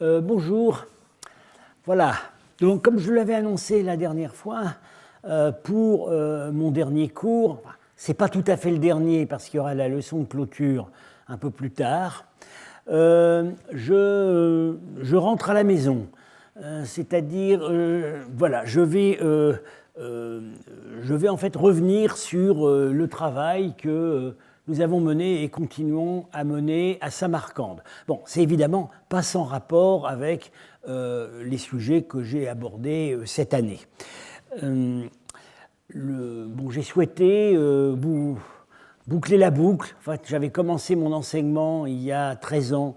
Bonjour. Voilà. Donc, comme je l'avais annoncé la dernière fois, pour mon dernier cours, c'est pas tout à fait le dernier parce qu'il y aura la leçon de clôture un peu plus tard. Je rentre à la maison, c'est-à-dire, voilà, je vais en fait revenir sur le travail que nous avons mené et continuons à mener à Samarcande. Bon, c'est évidemment pas sans rapport avec les sujets que j'ai abordés cette année. J'ai souhaité boucler la boucle. En fait, j'avais commencé mon enseignement il y a 13 ans,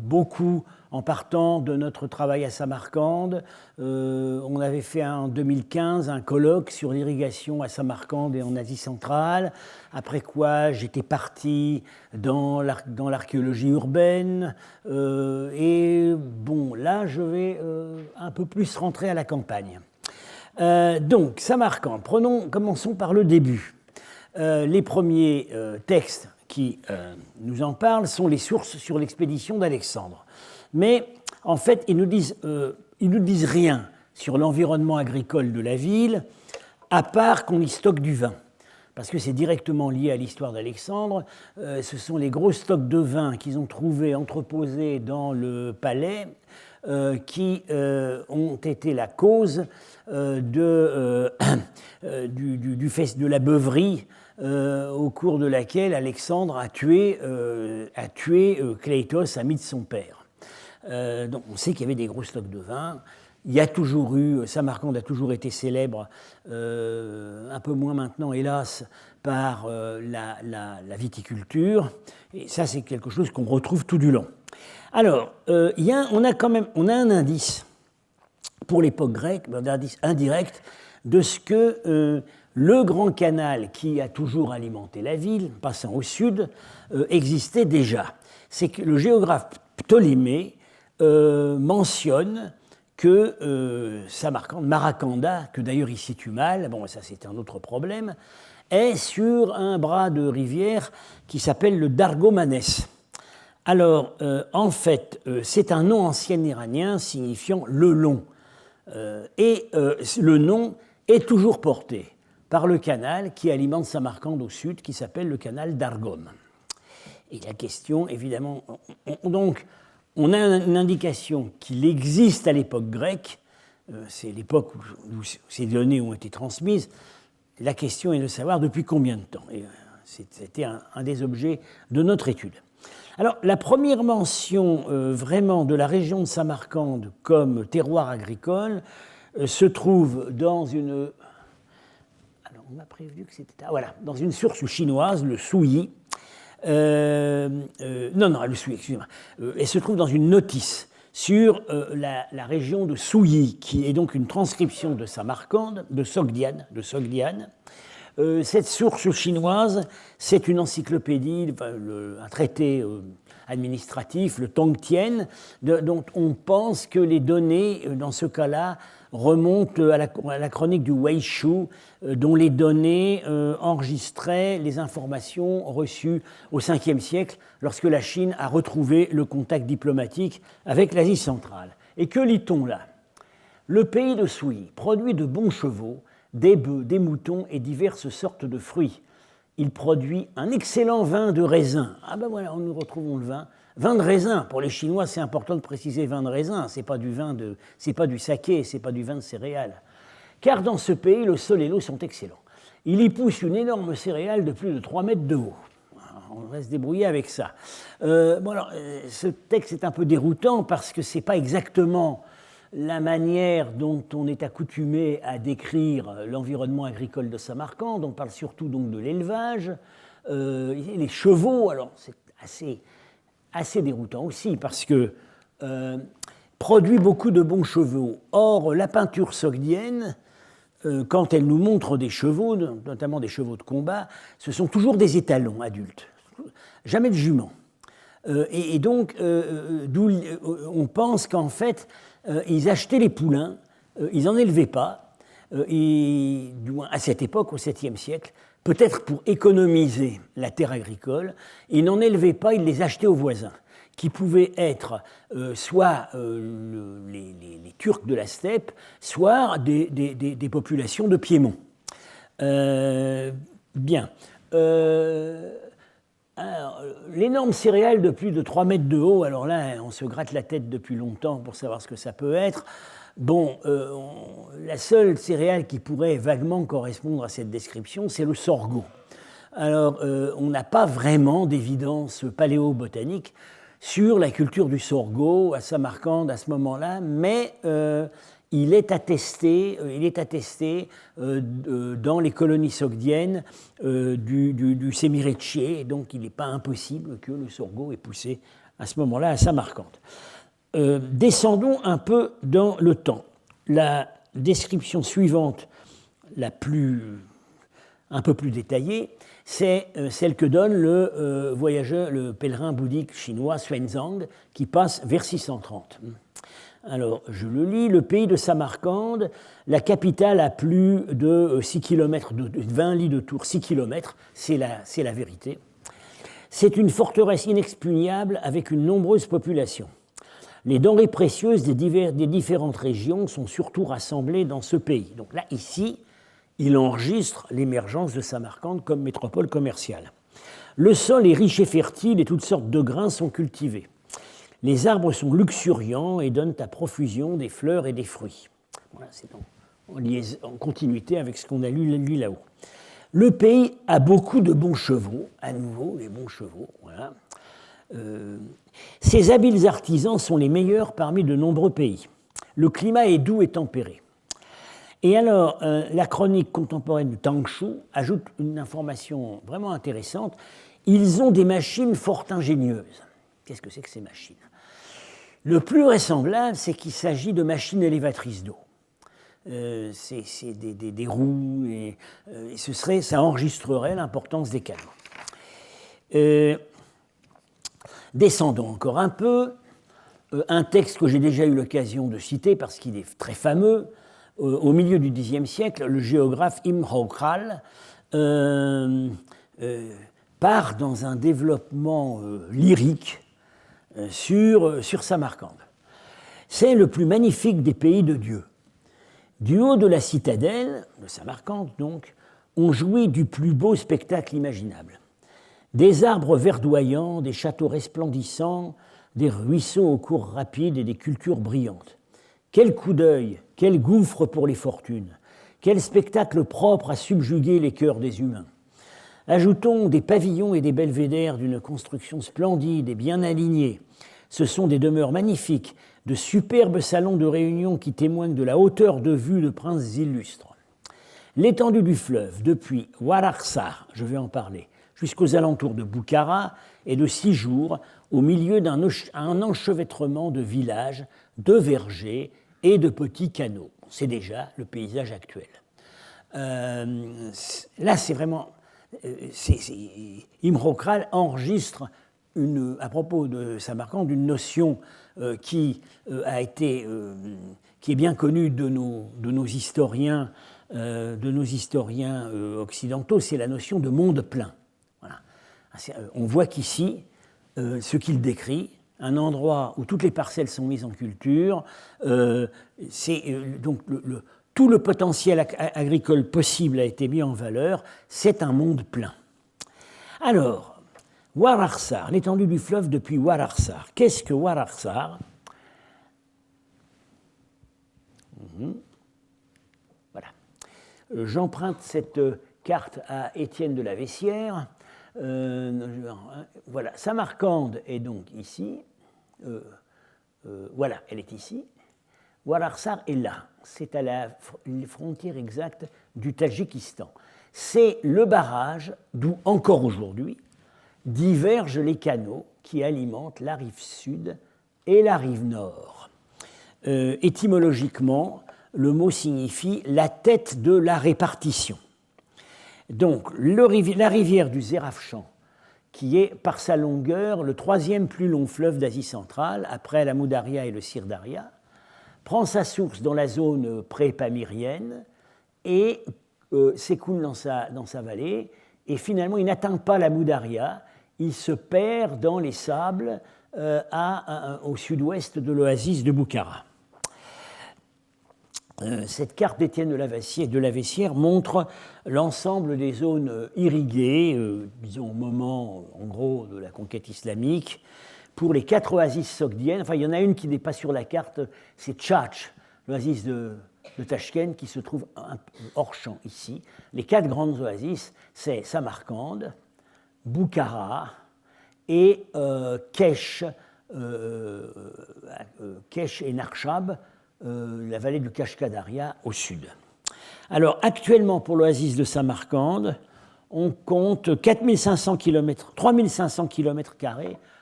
beaucoup en partant de notre travail à Samarcande. On avait fait en 2015 un colloque sur l'irrigation à Samarcande et en Asie centrale, après quoi j'étais parti dans l'archéologie urbaine, et bon, là je vais un peu plus rentrer à la campagne. Donc, Samarcande, commençons par le début. Les premiers textes qui nous en parlent sont les sources sur l'expédition d'Alexandre. Mais en fait, ils nous disent rien sur l'environnement agricole de la ville, à part qu'on y stocke du vin. Parce que c'est directement lié à l'histoire d'Alexandre. Ce sont les gros stocks de vin qu'ils ont trouvés entreposés dans le palais qui ont été la cause de la beuverie au cours de laquelle Alexandre a tué Kleitos, ami de son père. Donc on sait qu'il y avait des gros stocks de vin. Il y a toujours eu, Samarcande a toujours été célèbre, un peu moins maintenant, hélas, par la viticulture. Et ça, c'est quelque chose qu'on retrouve tout du long. Alors, on a un indice pour l'époque grecque, un indice indirect de ce que le grand canal qui a toujours alimenté la ville, passant au sud, existait déjà. C'est que le géographe Ptolémée mentionne que Samarcande, Maracanda, que d'ailleurs il situe mal, bon ça c'est un autre problème, est sur un bras de rivière qui s'appelle le Dargomanès. Alors, en fait, c'est un nom ancien iranien signifiant le long. Et le nom est toujours porté par le canal qui alimente Samarcande au sud, qui s'appelle le canal d'Argom. Et la question, évidemment, donc, on a une indication qu'il existe à l'époque grecque, c'est l'époque où ces données ont été transmises. La question est de savoir depuis combien de temps. Et c'était un des objets de notre étude. Alors, la première mention vraiment de la région de Samarcande comme terroir agricole se trouve dans une... Alors, on m'a prévenu que c'était... voilà, dans une source chinoise, le Souyi. Le Souyi, excusez-moi. Elle se trouve dans une notice sur la région de Souyi, qui est donc une transcription de Samarcande, de Sogdiane. Cette source chinoise, c'est une encyclopédie, un traité administratif, le Tongtian, dont on pense que les données, dans ce cas-là, remontent à la chronique du Weishu, dont les données enregistraient les informations reçues au Ve siècle, lorsque la Chine a retrouvé le contact diplomatique avec l'Asie centrale. Et que lit-on là ? Le pays de Souyi produit de bons chevaux, des bœufs, des moutons et diverses sortes de fruits. Il produit un excellent vin de raisin. Ah ben voilà, nous retrouvons le vin. Vin de raisin, pour les Chinois, c'est important de préciser vin de raisin, c'est pas du saké, c'est pas du vin de céréales. Car dans ce pays, le sol et l'eau sont excellents. Il y pousse une énorme céréale de plus de 3 mètres de haut. On va se débrouiller avec ça. Ce texte est un peu déroutant parce que c'est pas exactement la manière dont on est accoutumé à décrire l'environnement agricole de Samarcande. On parle surtout donc de l'élevage. Les chevaux, alors c'est assez déroutant aussi parce que produit beaucoup de bons chevaux. Or, la peinture sogdienne, quand elle nous montre des chevaux, notamment des chevaux de combat, ce sont toujours des étalons adultes, jamais de juments. Et donc, d'où on pense qu'en fait, ils achetaient les poulains, ils n'en élevaient pas, et, du moins à cette époque, au 7e siècle, peut-être pour économiser la terre agricole, ils n'en élevaient pas, ils les achetaient aux voisins, qui pouvaient être soit les Turcs de la steppe, soit des populations de Piémont. Bien. L'énorme céréale de plus de 3 mètres de haut, alors là, on se gratte la tête depuis longtemps pour savoir ce que ça peut être. Bon, la seule céréale qui pourrait vaguement correspondre à cette description, c'est le sorgho. Alors, on n'a pas vraiment d'évidence paléobotanique sur la culture du sorgho à Samarcande à ce moment-là, mais il est attesté dans les colonies sogdiennes du Sémiretché, et donc il n'est pas impossible que le sorgho ait poussé à ce moment-là à Samarcande. Descendons un peu dans le temps. La description suivante, un peu plus détaillée, c'est celle que donne le pèlerin bouddhique chinois Xuanzang, qui passe vers 630. Alors, je le lis, le pays de Samarcande, la capitale à plus de 6 km, de 20 lits de tour, 6 km, c'est la vérité. C'est une forteresse inexpugnable avec une nombreuse population. Les denrées précieuses des différentes régions sont surtout rassemblées dans ce pays. Donc là, ici, il enregistre l'émergence de Samarcande comme métropole commerciale. Le sol est riche et fertile et toutes sortes de grains sont cultivés. Les arbres sont luxuriants et donnent à profusion des fleurs et des fruits. Voilà, c'est en continuité avec ce qu'on a lu là-haut. Le pays a beaucoup de bons chevaux, à nouveau les bons chevaux. Voilà. Ces habiles artisans sont les meilleurs parmi de nombreux pays. Le climat est doux et tempéré. Et alors, la chronique contemporaine du Tangshu ajoute une information vraiment intéressante. Ils ont des machines fort ingénieuses. Qu'est-ce que c'est que ces machines? Le plus vraisemblable, c'est qu'il s'agit de machines élévatrices d'eau. C'est des roues, et ça enregistrerait l'importance des canaux. Descendons encore un peu. Un texte que j'ai déjà eu l'occasion de citer parce qu'il est très fameux. Au milieu du Xe siècle, le géographe Imre Kral part dans un développement lyrique sur Samarcande. C'est le plus magnifique des pays de Dieu. Du haut de la citadelle, de Samarcande donc, on jouit du plus beau spectacle imaginable. Des arbres verdoyants, des châteaux resplendissants, des ruisseaux aux cours rapides et des cultures brillantes. Quel coup d'œil, quel gouffre pour les fortunes, quel spectacle propre à subjuguer les cœurs des humains. Ajoutons des pavillons et des belvédères d'une construction splendide et bien alignée. Ce sont des demeures magnifiques, de superbes salons de réunion qui témoignent de la hauteur de vue de princes illustres. L'étendue du fleuve, depuis Waraxar, je vais en parler, jusqu'aux alentours de Boukhara, est de 6 jours au milieu d'un enchevêtrement de villages, de vergers et de petits canaux. C'est déjà le paysage actuel. Là, c'est vraiment... Imre Kral enregistre, à propos de Samarcande, une notion qui est bien connue de nos historiens occidentaux, c'est la notion de monde plein. Voilà. On voit qu'ici, ce qu'il décrit, un endroit où toutes les parcelles sont mises en culture, donc tout le potentiel agricole possible a été mis en valeur, c'est un monde plein. Alors, Waraxar, l'étendue du fleuve depuis Waraxar. Qu'est-ce que Waraxar? Voilà. J'emprunte cette carte à Étienne de la Vessière. Voilà, Samarcande est donc ici. Voilà, elle est ici. Waraxar est là. C'est à la frontière exacte du Tadjikistan. C'est le barrage d'où, encore aujourd'hui, divergent les canaux qui alimentent la rive sud et la rive nord. Étymologiquement, le mot signifie la tête de la répartition. Donc, la rivière du Zérafchan, qui est par sa longueur le 3e plus long fleuve d'Asie centrale, après la Moudaria et le Sirdaria, prend sa source dans la zone pré-pamirienne et s'écoule dans sa vallée. Et finalement, il n'atteint pas la Moudaria, il se perd dans les sables au sud-ouest de l'oasis de Boukhara. Cette carte d'Étienne de la Vessière montre l'ensemble des zones irriguées, disons au moment, en gros, de la conquête islamique, pour les 4 oasis sogdiennes. Enfin, il y en a une qui n'est pas sur la carte, c'est Tchatch, l'oasis de Tachkent, qui se trouve hors champ ici. Les 4 grandes oasis, c'est Samarcande, Boukhara et Kesh et Narshab, la vallée du Kashkadaria au sud. Alors actuellement pour l'oasis de Samarcande, on compte 3500 km, 3500 km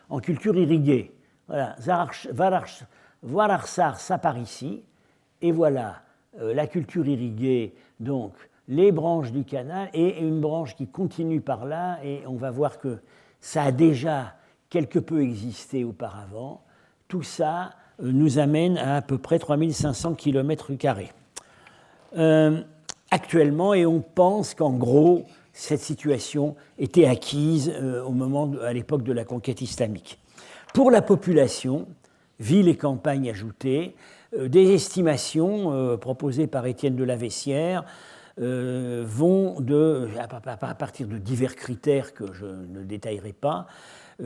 en culture irriguée. Voilà, Vararsar, ça part ici, et voilà la culture irriguée, donc les branches du canal et une branche qui continue par là, et on va voir que ça a déjà quelque peu existé auparavant. Tout ça nous amène à peu près 3500 km². Actuellement, et on pense qu'en gros, cette situation était acquise à l'époque de la conquête islamique. Pour la population, villes et campagnes ajoutées, des estimations proposées par Étienne de la Vessière vont à partir de divers critères que je ne détaillerai pas,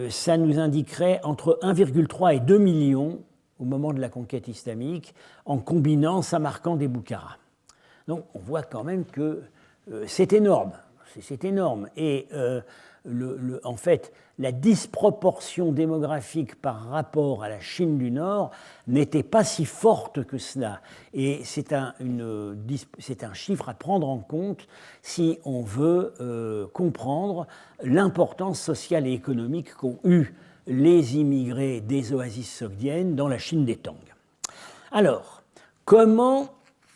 ça nous indiquerait entre 1,3 et 2 millions au moment de la conquête islamique, en combinant Samarcande et Boukhara. Donc on voit quand même que c'est énorme. C'est énorme. Et en fait, la disproportion démographique par rapport à la Chine du Nord n'était pas si forte que cela. Et c'est un chiffre à prendre en compte si on veut comprendre l'importance sociale et économique qu'ont eu les immigrés des oasis sogdiennes dans la Chine des Tang. Alors, comment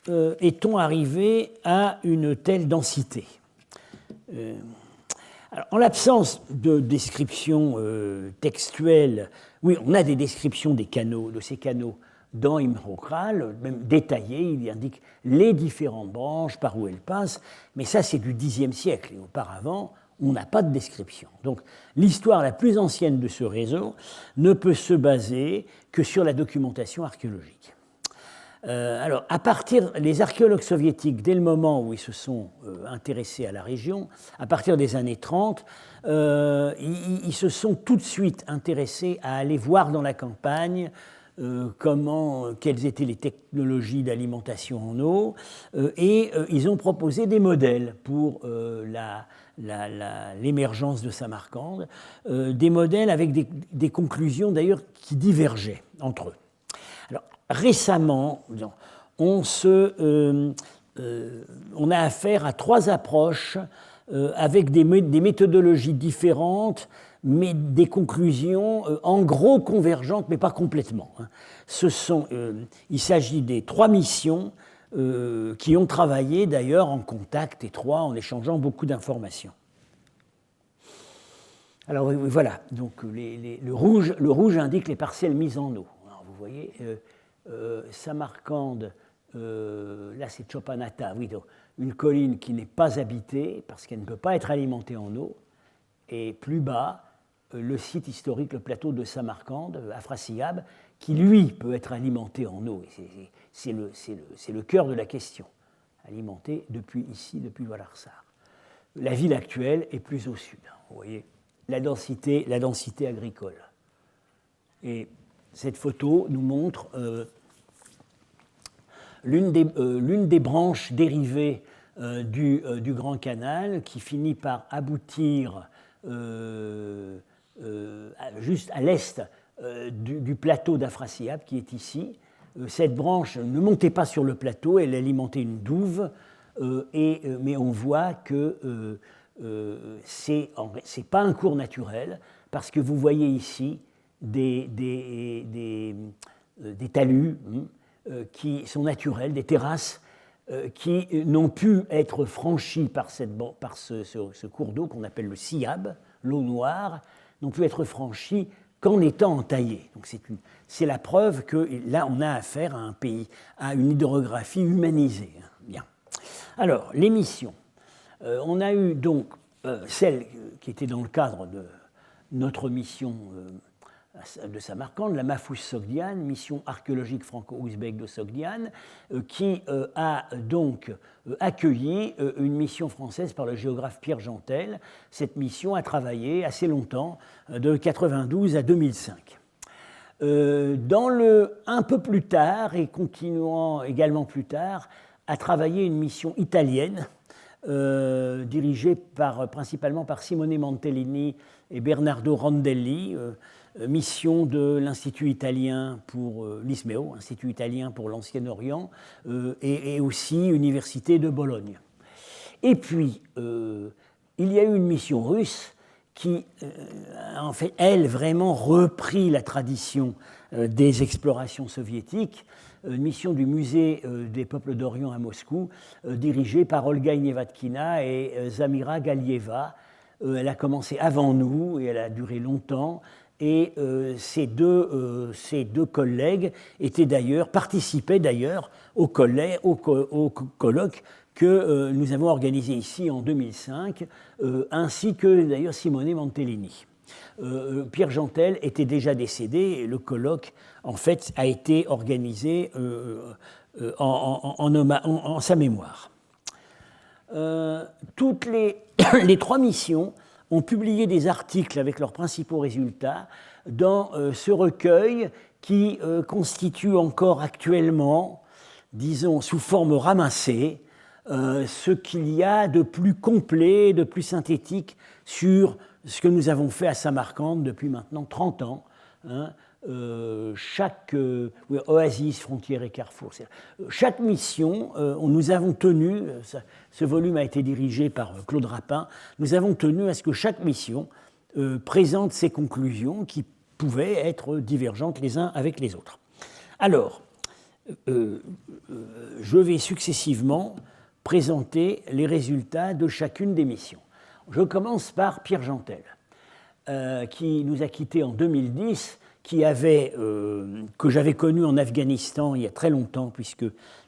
est-on arrivé à une telle densité ? Alors, en l'absence de descriptions textuelles, oui, on a des descriptions de ces canaux dans Imre Kral, même détaillées, il indique les différentes branches, par où elles passent, mais ça c'est du Xe siècle, et auparavant, on n'a pas de description. Donc l'histoire la plus ancienne de ce réseau ne peut se baser que sur la documentation archéologique. Alors, les archéologues soviétiques, dès le moment où ils se sont intéressés à la région, à partir des années 30, ils se sont tout de suite intéressés à aller voir dans la campagne quelles étaient les technologies d'alimentation en eau, et ils ont proposé des modèles pour l'émergence de Samarcande, des modèles avec des conclusions d'ailleurs qui divergeaient entre eux. Alors, récemment, on a affaire à 3 approches avec des méthodologies différentes, mais des conclusions en gros convergentes, mais pas complètement. Il s'agit des 3 missions qui ont travaillé d'ailleurs en contact étroit, en échangeant beaucoup d'informations. Alors voilà, donc le rouge indique les parcelles mises en eau. Alors, vous voyez, Samarcande, là c'est Chopanata, oui, donc, une colline qui n'est pas habitée parce qu'elle ne peut pas être alimentée en eau, et plus bas, le site historique, le plateau de Samarcande, Afrasiyab, qui lui peut être alimenté en eau. C'est le cœur de la question, alimenté depuis Valarsar. La ville actuelle est plus au sud, vous voyez, la densité agricole. Et cette photo nous montre l'une des branches dérivées du Grand Canal qui finit par aboutir juste à l'est du plateau d'Afrasiyab qui est ici. Cette branche ne montait pas sur le plateau, elle alimentait une douve, mais on voit que c'est pas un cours naturel, parce que vous voyez ici des talus qui sont naturels, des terrasses qui n'ont pu être franchies par ce cours d'eau qu'on appelle le Siyab, l'eau noire, n'ont pu être franchies qu'en étant entaillées. Donc c'est la preuve que là on a affaire à un pays, à une hydrographie humanisée. Bien. Alors, les missions. On a eu donc celle qui était dans le cadre de notre mission de Samarcande, la Mahfuz Sogdiane, mission archéologique franco-ouzbek de Sogdiane, qui a donc accueilli une mission française par le géographe Pierre Jantel. Cette mission a travaillé assez longtemps, de 1992 à 2005. Un peu plus tard, et continuant également plus tard, a travaillé une mission italienne, dirigée principalement par Simone Mantellini et Bernardo Rondelli, mission de l'Institut italien pour l'ISMEO, Institut italien pour l'Ancien Orient, et aussi Université de Bologne. Et puis, il y a eu une mission russe qui, en fait, elle, vraiment repris la tradition des explorations soviétiques, une mission du musée des peuples d'Orient à Moscou, dirigée par Olga Inevatkina et Zamira Galieva. Elle a commencé avant nous et elle a duré longtemps. Et ces deux collègues participaient d'ailleurs au colloque que nous avons organisé ici en 2005, ainsi que d'ailleurs Simone Mantellini. Pierre Jantel était déjà décédé et le colloque, en fait, a été organisé en sa mémoire. Toutes les trois missions ont publié des articles avec leurs principaux résultats dans ce recueil qui constitue encore actuellement, disons sous forme ramassée, ce qu'il y a de plus complet, de plus synthétique sur ce que nous avons fait à Samarcande depuis maintenant 30 ans. Chaque oasis, frontière et carrefour. Chaque mission, nous avons tenu, ce volume a été dirigé par Claude Rapin, nous avons tenu à ce que chaque mission présente ses conclusions qui pouvaient être divergentes les uns avec les autres. Alors, je vais successivement présenter les résultats de chacune des missions. Je commence par Pierre Jantel, qui nous a quittés en 2010, que j'avais connu en Afghanistan il y a très longtemps, puisque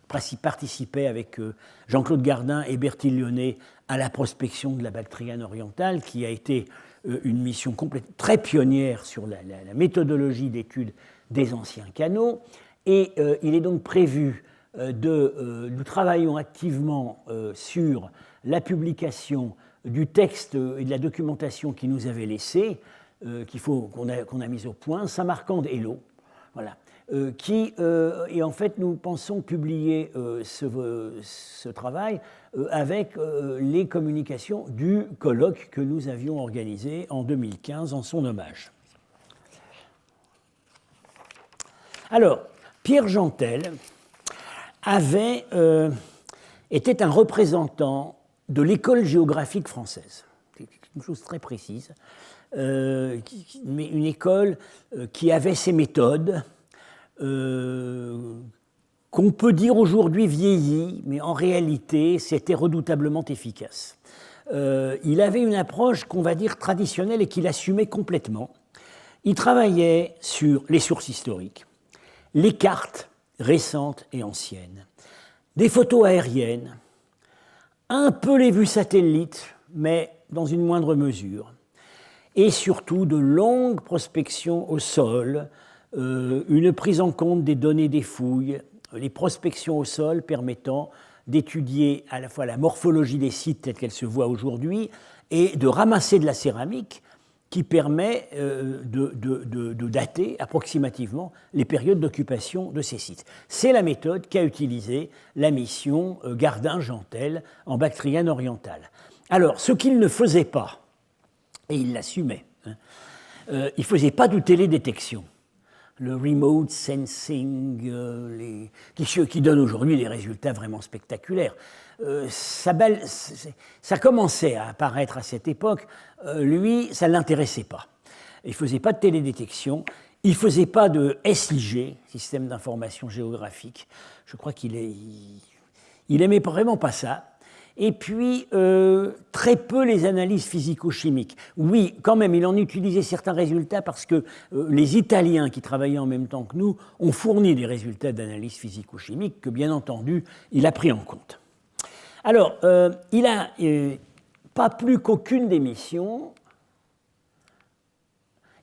participait avec Jean-Claude Gardin et Bertil Lyonnais à la prospection de la Bactriane orientale, qui a été une mission très pionnière sur la méthodologie d'étude des anciens canaux. Et il est donc prévu nous travaillons activement sur la publication du texte et de la documentation qui nous avait laissé, qu'on a mis au point, Samarcande et l'eau, voilà, et en fait nous pensons publier ce travail avec les communications du colloque que nous avions organisé en 2015 en son hommage. Alors, Pierre Jantel était un représentant de l'école géographique française. C'est une chose très précise, mais une école qui avait ses méthodes, qu'on peut dire aujourd'hui vieillies, mais en réalité, c'était redoutablement efficace. Il avait une approche qu'on va dire traditionnelle et qu'il assumait complètement. Il travaillait sur les sources historiques, les cartes récentes et anciennes, des photos aériennes, un peu les vues satellites, mais dans une moindre mesure, et surtout de longues prospections au sol, une prise en compte des données des fouilles, les prospections au sol permettant d'étudier à la fois la morphologie des sites telle qu'elle se voit aujourd'hui et de ramasser de la céramique qui permet de dater approximativement les périodes d'occupation de ces sites. C'est la méthode qu'a utilisée la mission Gardin-Jantel en Bactriane orientale. Alors, ce qu'il ne faisait pas, et il l'assumait, il ne faisait pas de télédétection. Le remote sensing, qui donne aujourd'hui des résultats vraiment spectaculaires. Ça commençait à apparaître à cette époque. Lui, ça ne l'intéressait pas. Il ne faisait pas de télédétection, il ne faisait pas de SIG, système d'information géographique. Je crois qu'il n'aimait vraiment pas ça. Et puis, très peu les analyses physico-chimiques. Oui, quand même, il en utilisait certains résultats parce que les Italiens qui travaillaient en même temps que nous ont fourni des résultats d'analyse physico-chimique que, bien entendu, il a pris en compte. Alors, il n'a pas plus qu'aucune des missions,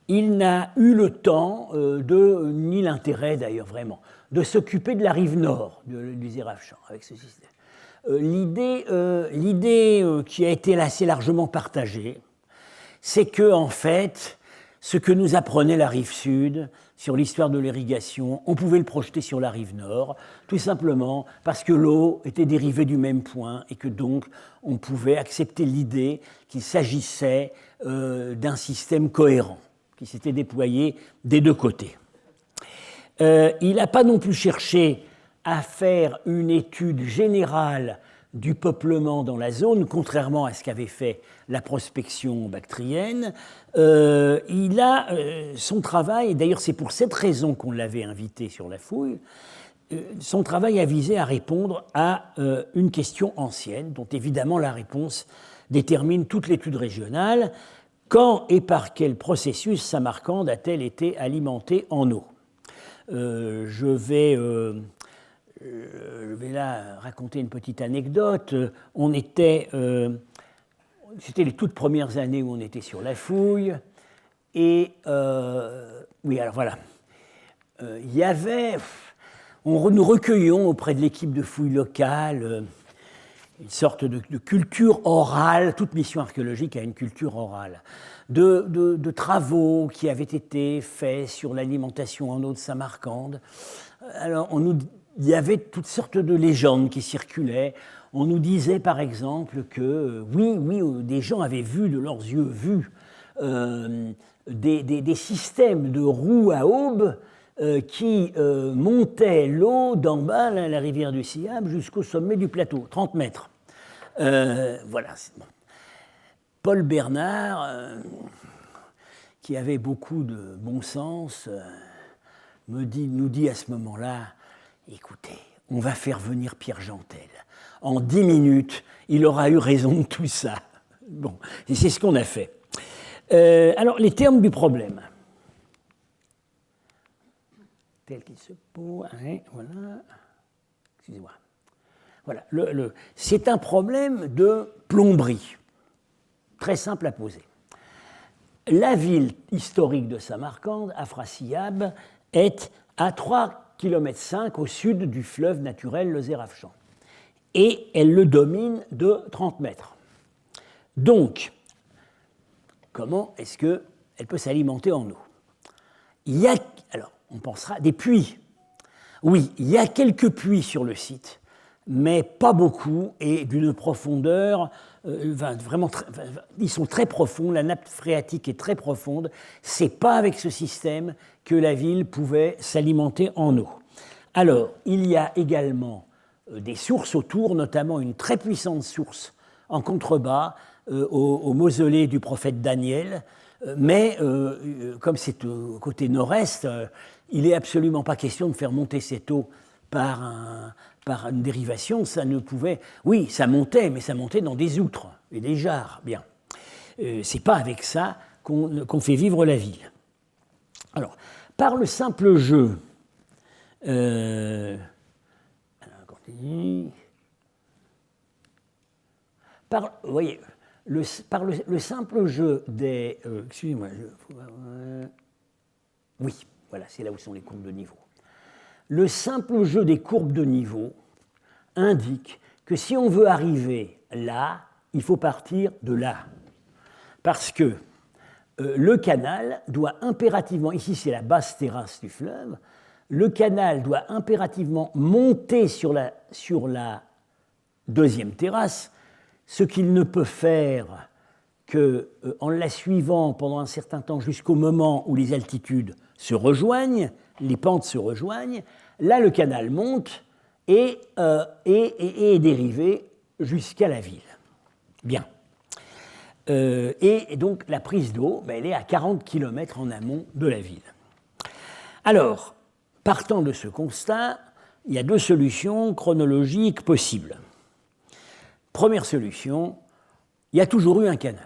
il n'a eu le temps, ni l'intérêt d'ailleurs vraiment, de s'occuper de la rive nord du Zérafshan avec ce système. L'idée qui a été assez largement partagée, c'est que, en fait, ce que nous apprenait la rive sud sur l'histoire de l'irrigation, on pouvait le projeter sur la rive nord, tout simplement parce que l'eau était dérivée du même point et que donc on pouvait accepter l'idée qu'il s'agissait d'un système cohérent qui s'était déployé des deux côtés. Il n'a pas non plus cherché à faire une étude générale du peuplement dans la zone, contrairement à ce qu'avait fait la prospection bactrienne. Son travail, et d'ailleurs c'est pour cette raison qu'on l'avait invité sur la fouille, son travail a visé à répondre à une question ancienne, dont évidemment la réponse détermine toute l'étude régionale. Quand et par quel processus Samarcande a-t-elle été alimentée en eau ? Je vais là raconter une petite anecdote. C'était les toutes premières années où on était sur la fouille. Et oui, alors voilà. Il y avait. Nous recueillions auprès de l'équipe de fouille locale une sorte de culture orale. Toute mission archéologique a une culture orale. De travaux qui avaient été faits sur l'alimentation en eau de Samarcande. Alors, il y avait toutes sortes de légendes qui circulaient. On nous disait, par exemple, que oui, des gens avaient vu de leurs yeux des systèmes de roues à aubes qui montaient l'eau d'en bas, la rivière du Siam, jusqu'au sommet du plateau, 30 mètres. Voilà. Bon. Paul Bernard, qui avait beaucoup de bon sens, nous dit à ce moment-là, écoutez, on va faire venir Pierre Gentel. En 10 minutes, il aura eu raison de tout ça. Bon, et c'est ce qu'on a fait. Alors, les termes du problème. Tel qu'il se pose, hein, voilà. Excusez-moi. Voilà, c'est un problème de plomberie, très simple à poser. La ville historique de Samarcande, Afrasiyab, est à 3,5 km au sud du fleuve naturel le Zérafshan. Et elle le domine de 30 mètres. Donc, comment est-ce qu'elle peut s'alimenter en eau ? Alors, on pensera des puits. Oui, il y a quelques puits sur le site, mais pas beaucoup et d'une profondeur vraiment ils sont très profonds, la nappe phréatique est très profonde. C'est pas avec ce système que la ville pouvait s'alimenter en eau. Alors, il y a également des sources autour, notamment une très puissante source en contrebas au mausolée du prophète Daniel, mais comme c'est au côté nord-est, il n'est absolument pas question de faire monter cette eau par une dérivation. Ça ne pouvait... Oui, ça montait, mais ça montait dans des outres et des jarres. Bien. C'est pas avec ça qu'on fait vivre la ville. Alors, par le simple jeu... alors, continue. Vous voyez, par le simple jeu des... excusez-moi. Oui, voilà, c'est là où sont les courbes de niveau. Le simple jeu des courbes de niveau indique que si on veut arriver là, il faut partir de là. Parce que le canal doit impérativement, ici c'est la basse terrasse du fleuve, le canal doit impérativement monter sur la deuxième terrasse, ce qu'il ne peut faire qu'en la suivant pendant un certain temps jusqu'au moment où les altitudes se rejoignent, les pentes se rejoignent, là le canal monte et est dérivé jusqu'à la ville. Bien. Et donc la prise d'eau, elle est à 40 km en amont de la ville. Alors, partant de ce constat, il y a deux solutions chronologiques possibles. Première solution, il y a toujours eu un canal.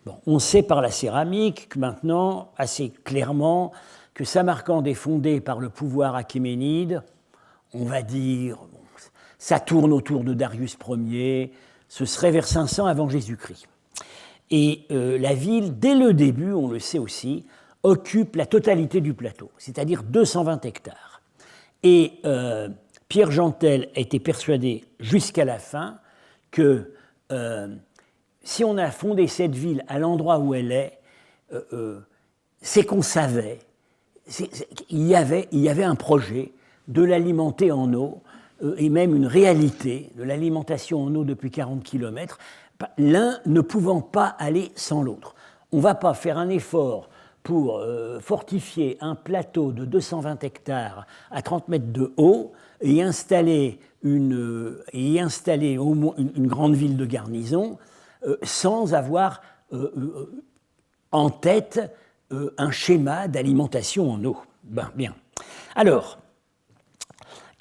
Bon, on sait par la céramique que maintenant, assez clairement, que Samarcande est fondée par le pouvoir achéménide, on va dire, ça tourne autour de Darius Ier, ce serait vers 500 avant Jésus-Christ. Et la ville, dès le début, on le sait aussi, occupe la totalité du plateau, c'est-à-dire 220 hectares. Et Pierre Gentel était persuadé jusqu'à la fin que si on a fondé cette ville à l'endroit où elle est, c'est qu'on savait, il y avait un projet de l'alimenter en eau, et même une réalité de l'alimentation en eau depuis 40 km, l'un ne pouvant pas aller sans l'autre. On ne va pas faire un effort pour fortifier un plateau de 220 hectares à 30 mètres de haut et installer au moins une grande ville de garnison sans avoir en tête un schéma d'alimentation en eau. Ben, bien. Alors,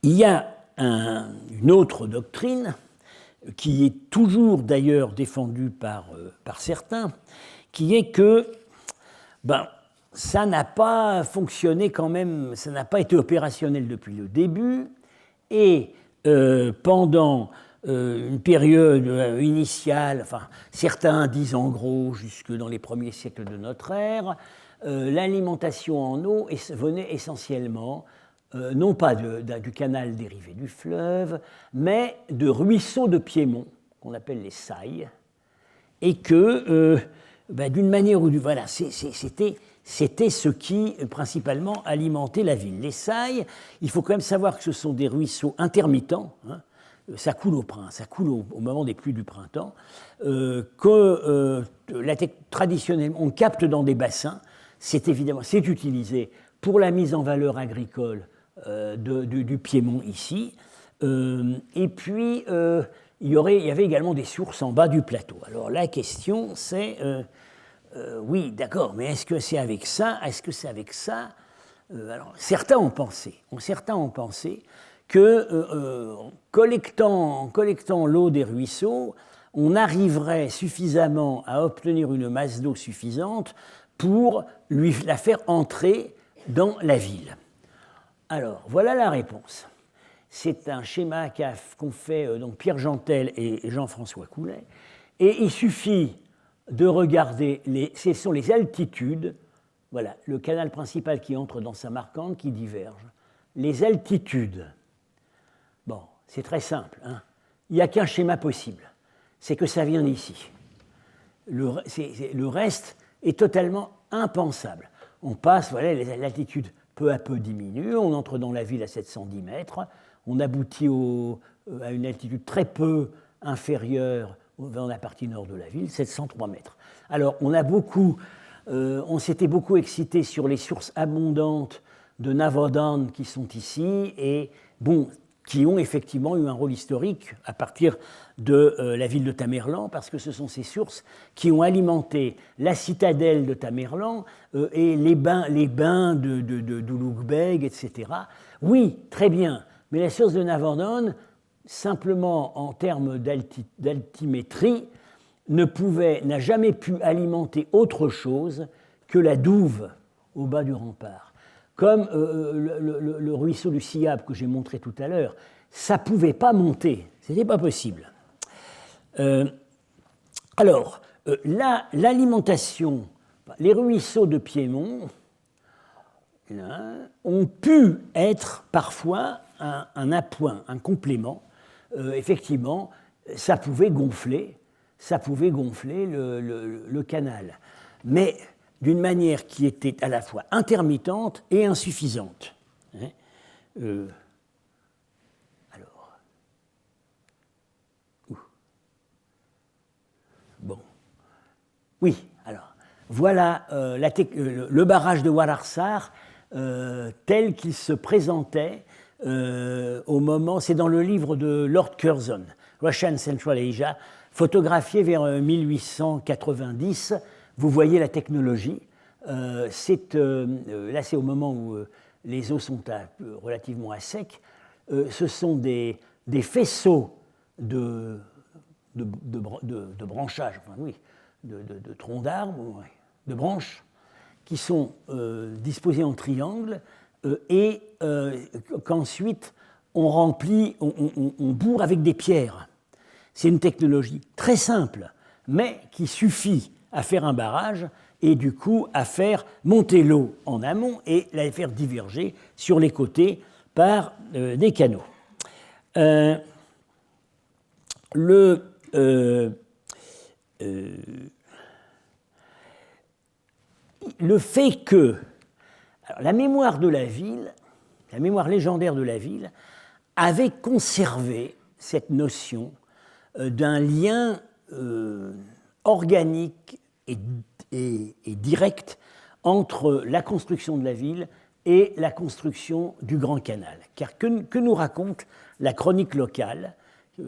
il y a une autre doctrine qui est toujours d'ailleurs défendue par certains, qui est que ça n'a pas fonctionné quand même, ça n'a pas été opérationnel depuis le début, et pendant une période initiale, enfin, certains disent en gros jusque dans les premiers siècles de notre ère, l'alimentation en eau venait essentiellement non pas du canal dérivé du fleuve, mais de ruisseaux de Piémont, qu'on appelle les sailles, et que, d'une manière ou d'une autre, voilà, c'était ce qui principalement alimentait la ville. Les sailles, il faut quand même savoir que ce sont des ruisseaux intermittents, hein, ça coule ça coule au moment des pluies du printemps, traditionnellement on capte dans des bassins, c'est utilisé pour la mise en valeur agricole du Piémont ici, et puis il y avait également des sources en bas du plateau. Alors la question c'est, oui d'accord, mais est-ce que c'est avec ça? Alors certains ont pensé que collectant l'eau des ruisseaux, on arriverait suffisamment à obtenir une masse d'eau suffisante pour la faire entrer dans la ville. Alors, voilà la réponse. C'est un schéma qu'ont fait donc Pierre Gentel et Jean-François Coulet, et il suffit de regarder, ce sont les altitudes, voilà, le canal principal qui entre dans Samarcande qui diverge. Les altitudes, bon, c'est très simple, hein. Il n'y a qu'un schéma possible, c'est que ça vient d'ici. Le reste est totalement impensable. On passe, voilà, l'altitude peu à peu diminue, on entre dans la ville à 710 mètres, on aboutit à une altitude très peu inférieure dans la partie nord de la ville, 703 mètres. Alors, on s'était beaucoup excité sur les sources abondantes de Navadan qui sont ici, et bon, qui ont effectivement eu un rôle historique à partir de la ville de Tamerlan, parce que ce sont ces sources qui ont alimenté la citadelle de Tamerlan et les bains d'Ulugh-Beg, etc. Oui, très bien, mais la source de Navadan, simplement en termes d'altimétrie, n'a jamais pu alimenter autre chose que la douve au bas du rempart. Comme le ruisseau du Siab que j'ai montré tout à l'heure, ça ne pouvait pas monter, ce n'était pas possible. Alors, l'alimentation, les ruisseaux de Piémont ont pu être parfois un appoint, un complément. Effectivement, ça pouvait gonfler le canal. Mais d'une manière qui était à la fois intermittente et insuffisante. Bon. Oui, alors, voilà le barrage de Wararsar tel qu'il se présentait au moment, c'est dans le livre de Lord Curzon, Russian Central Asia, photographié vers 1890. Vous voyez la technologie. Là, c'est au moment où les eaux sont relativement à sec. Ce sont des faisceaux de branchage, enfin, oui, de troncs d'arbres, de branches, qui sont disposés en triangle et qu'ensuite on remplit, on bourre avec des pierres. C'est une technologie très simple, mais qui suffit à faire un barrage et du coup à faire monter l'eau en amont et la faire diverger sur les côtés par des canaux. Le fait que alors, la mémoire de la ville, la mémoire légendaire de la ville, avait conservé cette notion d'un lien organique et direct entre la construction de la ville et la construction du Grand Canal. Car que nous raconte la chronique locale,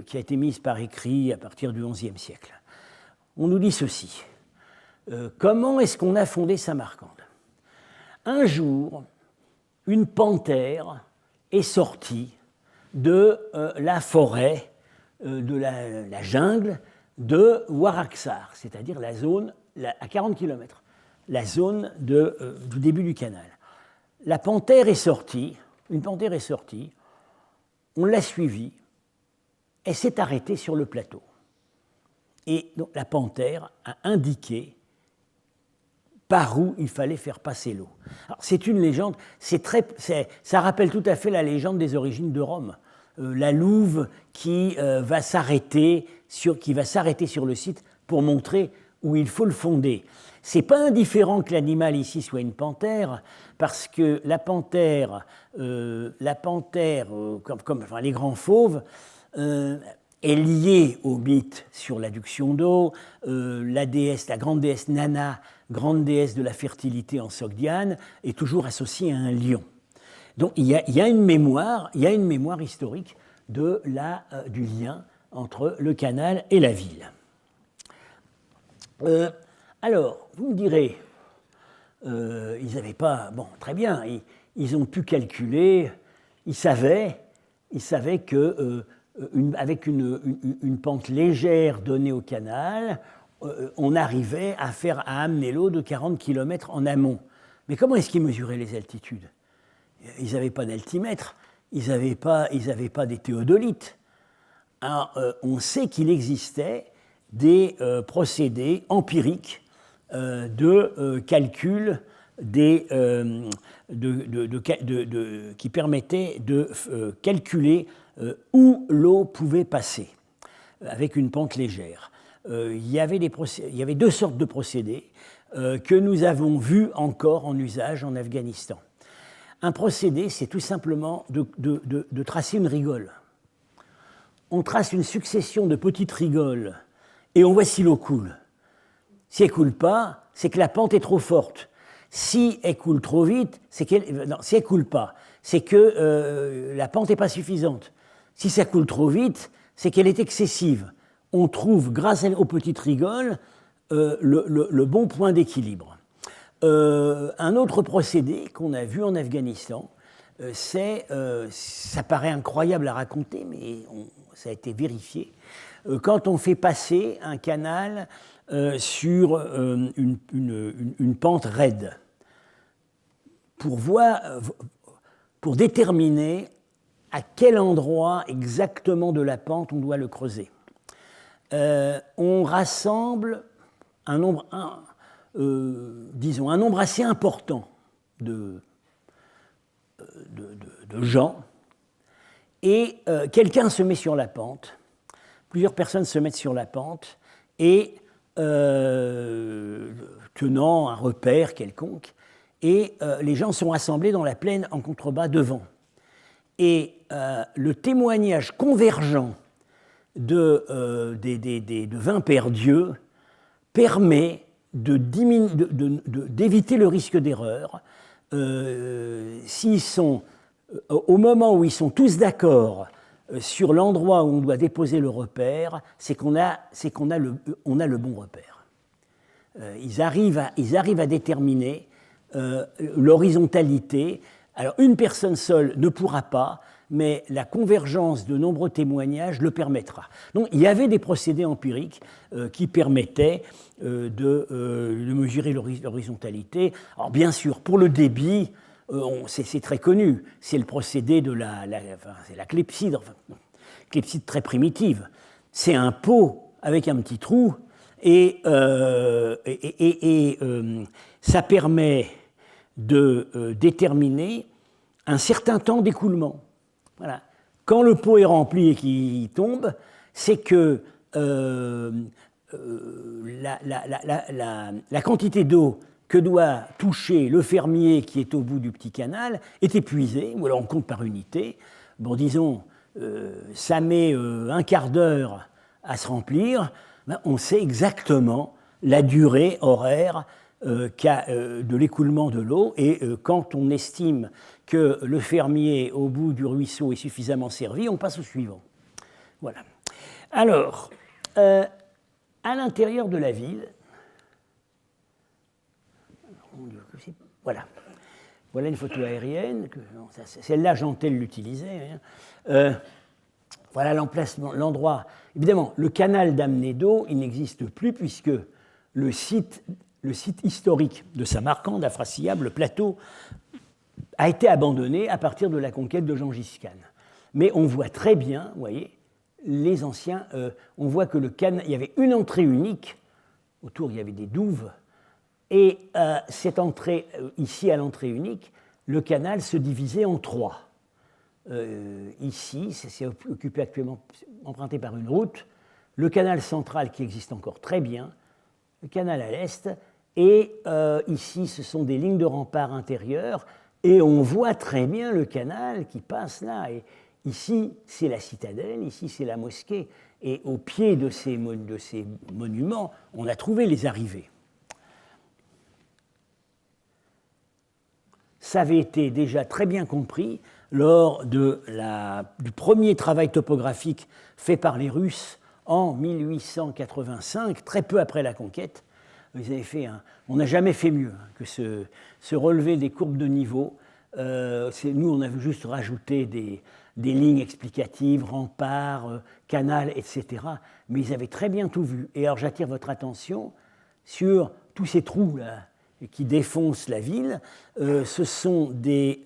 qui a été mise par écrit à partir du XIe siècle? On nous dit ceci. Comment est-ce qu'on a fondé Samarcande? Un jour, une panthère est sortie de la forêt, de la jungle de Waraxar, c'est-à-dire la zone à 40 km, la zone du début du canal. La panthère est sortie, une panthère est sortie, on l'a suivie, elle s'est arrêtée sur le plateau. Et donc, la panthère a indiqué par où il fallait faire passer l'eau. C'est une légende, ça rappelle tout à fait la légende des origines de Rome. La louve qui va s'arrêter sur le site pour montrer où il faut le fonder. Ce n'est pas indifférent que l'animal ici soit une panthère, parce que la panthère comme les grands fauves, est liée au mythe sur l'adduction d'eau. La grande déesse Nana, grande déesse de la fertilité en Sogdiane, est toujours associée à un lion. Donc il y a une mémoire historique du lien entre le canal et la ville. Alors, vous me direz, ils n'avaient pas... Bon, très bien, ils ont pu calculer, ils savaient que avec une pente légère donnée au canal, on arrivait à amener l'eau de 40 km en amont. Mais comment est-ce qu'ils mesuraient les altitudes? Ils n'avaient pas d'altimètre, ils n'avaient pas des théodolites. Alors, on sait qu'il existait des procédés empiriques de calcul qui permettaient de calculer où l'eau pouvait passer avec une pente légère. Il y avait deux sortes de procédés que nous avons vus encore en usage en Afghanistan. Un procédé, c'est tout simplement de tracer une rigole. On trace une succession de petites rigoles et on voit si l'eau coule. Si elle ne coule pas, c'est que la pente est trop forte. Si elle coule trop vite, si elle ne coule pas, c'est que la pente n'est pas suffisante. Si ça coule trop vite, c'est qu'elle est excessive. On trouve, grâce aux petites rigoles, le bon point d'équilibre. Un autre procédé qu'on a vu en Afghanistan, ça paraît incroyable à raconter, mais ça a été vérifié, quand on fait passer un canal sur une pente raide, pour déterminer à quel endroit exactement de la pente on doit le creuser. On rassemble un nombre assez important de gens, et quelqu'un se met sur la pente, plusieurs personnes se mettent sur la pente, et tenant un repère quelconque, et les gens sont assemblés dans la plaine en contrebas devant. Et le témoignage convergent de 20 paires d'yeux permet d'éviter le risque d'erreur. Au moment où ils sont tous d'accord sur l'endroit où on doit déposer le repère, c'est qu'on a le bon repère. Ils arrivent à déterminer l'horizontalité. Alors une personne seule ne pourra pas, mais la convergence de nombreux témoignages le permettra. Donc il y avait des procédés empiriques qui permettaient de mesurer l'horizontalité. Alors bien sûr, pour le débit, c'est très connu, c'est le procédé de la clepsydre, clepsydre très primitive. C'est un pot avec un petit trou, Ça permet de déterminer un certain temps d'écoulement. Voilà. Quand le pot est rempli et qu'il tombe, c'est que la quantité d'eau que doit toucher le fermier qui est au bout du petit canal est épuisée, ou alors on compte par unité. Bon, disons, ça met un quart d'heure à se remplir, ben, on sait exactement la durée horaire de l'écoulement de l'eau, et quand on estime que le fermier au bout du ruisseau est suffisamment servi, on passe au suivant. Voilà. Alors, à l'intérieur de la ville, voilà. Voilà une photo aérienne. Celle-là, Jantel l'utilisait. Voilà l'emplacement, l'endroit. Évidemment, le canal d'amener d'eau, il n'existe plus puisque le site historique de Samarcande, Afrasiyab, le plateau, a été abandonné à partir de la conquête de Gengis Khan. Mais on voit très bien, vous voyez, les anciens, on voit que le canal, il y avait une entrée unique, autour il y avait des douves, et cette entrée, ici à l'entrée unique, le canal se divisait en trois. Ici, c'est occupé actuellement, emprunté par une route, le canal central qui existe encore très bien, le canal à l'est, et ici ce sont des lignes de remparts intérieures, et on voit très bien le canal qui passe là. Et ici, c'est la citadelle, ici, c'est la mosquée, et au pied de ces monuments, on a trouvé les arrivées. Ça avait été déjà très bien compris lors du premier travail topographique fait par les Russes en 1885, très peu après la conquête. Ils avaient fait on n'a jamais fait mieux que ce relevé des courbes de niveau. Nous, on avait juste rajouté des lignes explicatives, remparts, canal, etc. Mais ils avaient très bien tout vu. Et alors, j'attire votre attention sur tous ces trous là qui défoncent la ville. Ce sont des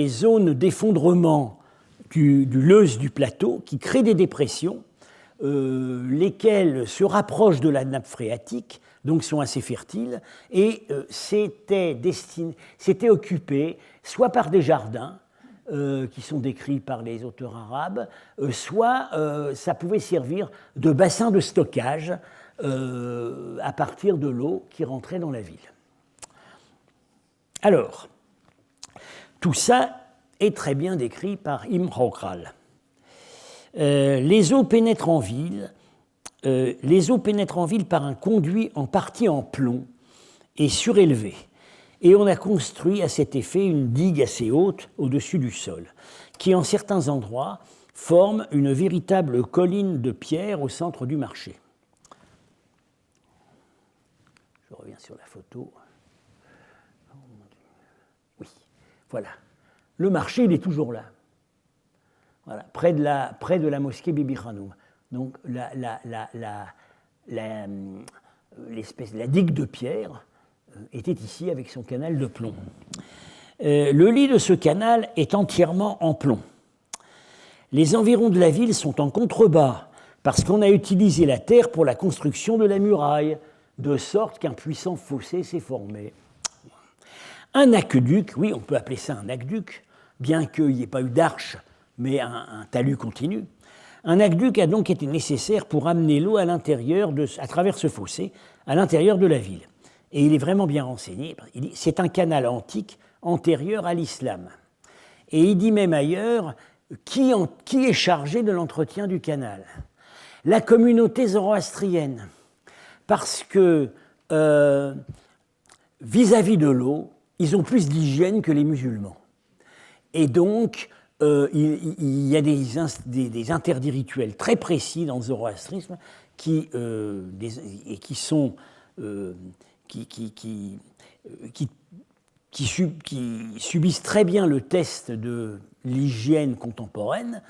zones d'effondrement du Leuze du plateau qui créent des dépressions, lesquelles se rapprochent de la nappe phréatique, donc sont assez fertiles, et c'était occupé soit par des jardins, qui sont décrits par les auteurs arabes, soit ça pouvait servir de bassin de stockage à partir de l'eau qui rentrait dans la ville. Alors, tout ça est très bien décrit par Ibn Khawqal. Les eaux pénètrent en ville par un conduit en partie en plomb et surélevé. Et on a construit à cet effet une digue assez haute au-dessus du sol, qui en certains endroits forme une véritable colline de pierre au centre du marché. Je reviens sur la photo. Oui, voilà. Le marché, il est toujours là. Voilà, près de la mosquée Bibi Khanoum. Donc la digue de pierre était ici avec son canal de plomb. Le lit de ce canal est entièrement en plomb. Les environs de la ville sont en contrebas parce qu'on a utilisé la terre pour la construction de la muraille, de sorte qu'un puissant fossé s'est formé. Un aqueduc, oui, on peut appeler ça un aqueduc, bien qu'il n'y ait pas eu d'arche, mais un talus continu. Un aqueduc a donc été nécessaire pour amener l'eau à travers ce fossé, à l'intérieur de la ville. Et il est vraiment bien renseigné. C'est un canal antique antérieur à l'islam. Et il dit même ailleurs qui est chargé de l'entretien du canal. La communauté zoroastrienne, parce que vis-à-vis de l'eau, ils ont plus d'hygiène que les musulmans. Et donc, il y a des interdits rituels très précis dans le zoroastrisme qui subissent très bien le test de l'hygiène contemporaine,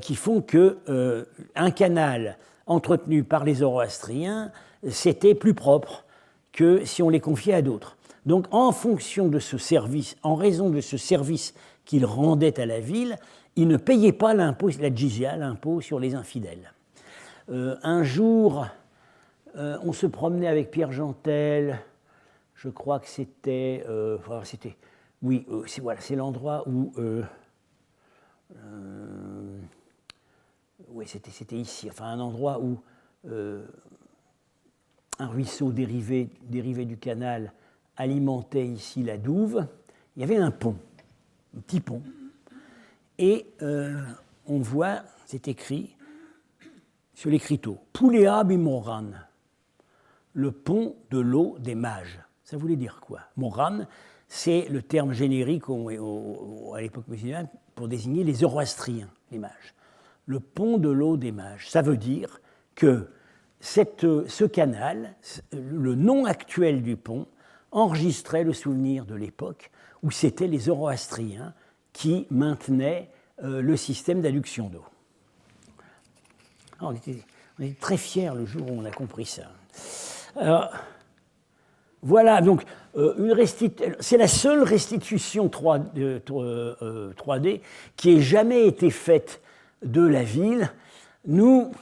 qui font qu'un canal entretenu par les zoroastriens, c'était plus propre que si on les confiait à d'autres. Donc, en fonction de ce service, en raison de ce service qu'ils rendaient à la ville, ils ne payaient pas l'impôt, la jizya, l'impôt sur les infidèles. Un jour, On se promenait avec Pierre Jantel, je crois que c'était... oui, voilà, c'est l'endroit où... oui, c'était ici, enfin un endroit où un ruisseau dérivé du canal alimentait ici la douve. Il y avait un pont, un petit pont. Et on voit, c'est écrit sur l'écriteau, Pulea Bimoran, le pont de l'eau des mages. Ça voulait dire quoi? Moran, c'est le terme générique à l'époque musulmane pour désigner les zoroastriens, les mages. Le pont de l'eau des mages. Ça veut dire que ce canal, le nom actuel du pont, enregistrait le souvenir de l'époque où c'étaient les zoroastriens qui maintenaient le système d'adduction d'eau. On était très fiers le jour où on a compris ça. Alors, voilà, donc c'est la seule restitution 3D qui ait jamais été faite de la ville. Nous,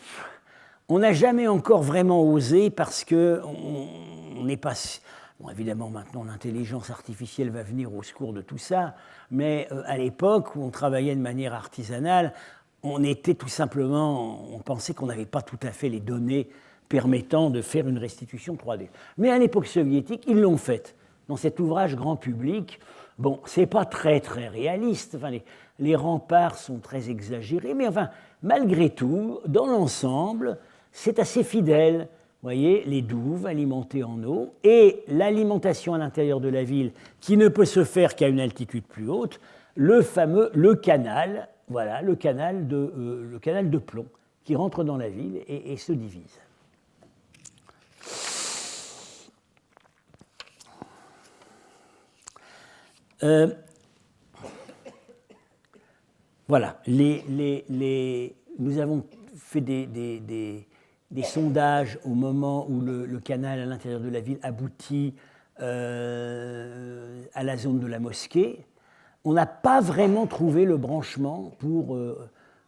on n'a jamais encore vraiment osé parce qu'on n'est pas... Bon, évidemment, maintenant, l'intelligence artificielle va venir au secours de tout ça, mais à l'époque où on travaillait de manière artisanale, on était tout simplement... On pensait qu'on n'avait pas tout à fait les données permettant de faire une restitution 3D. Mais à l'époque soviétique, ils l'ont faite. Dans cet ouvrage grand public, bon, c'est pas très réaliste, enfin, les remparts sont très exagérés, mais enfin, malgré tout, dans l'ensemble, c'est assez fidèle. Vous voyez, les douves alimentées en eau et l'alimentation à l'intérieur de la ville qui ne peut se faire qu'à une altitude plus haute, le canal, voilà, le canal de plomb qui rentre dans la ville et se divise. Voilà, nous avons fait des sondages au moment où le canal à l'intérieur de la ville aboutit à la zone de la mosquée. On n'a pas vraiment trouvé le branchement pour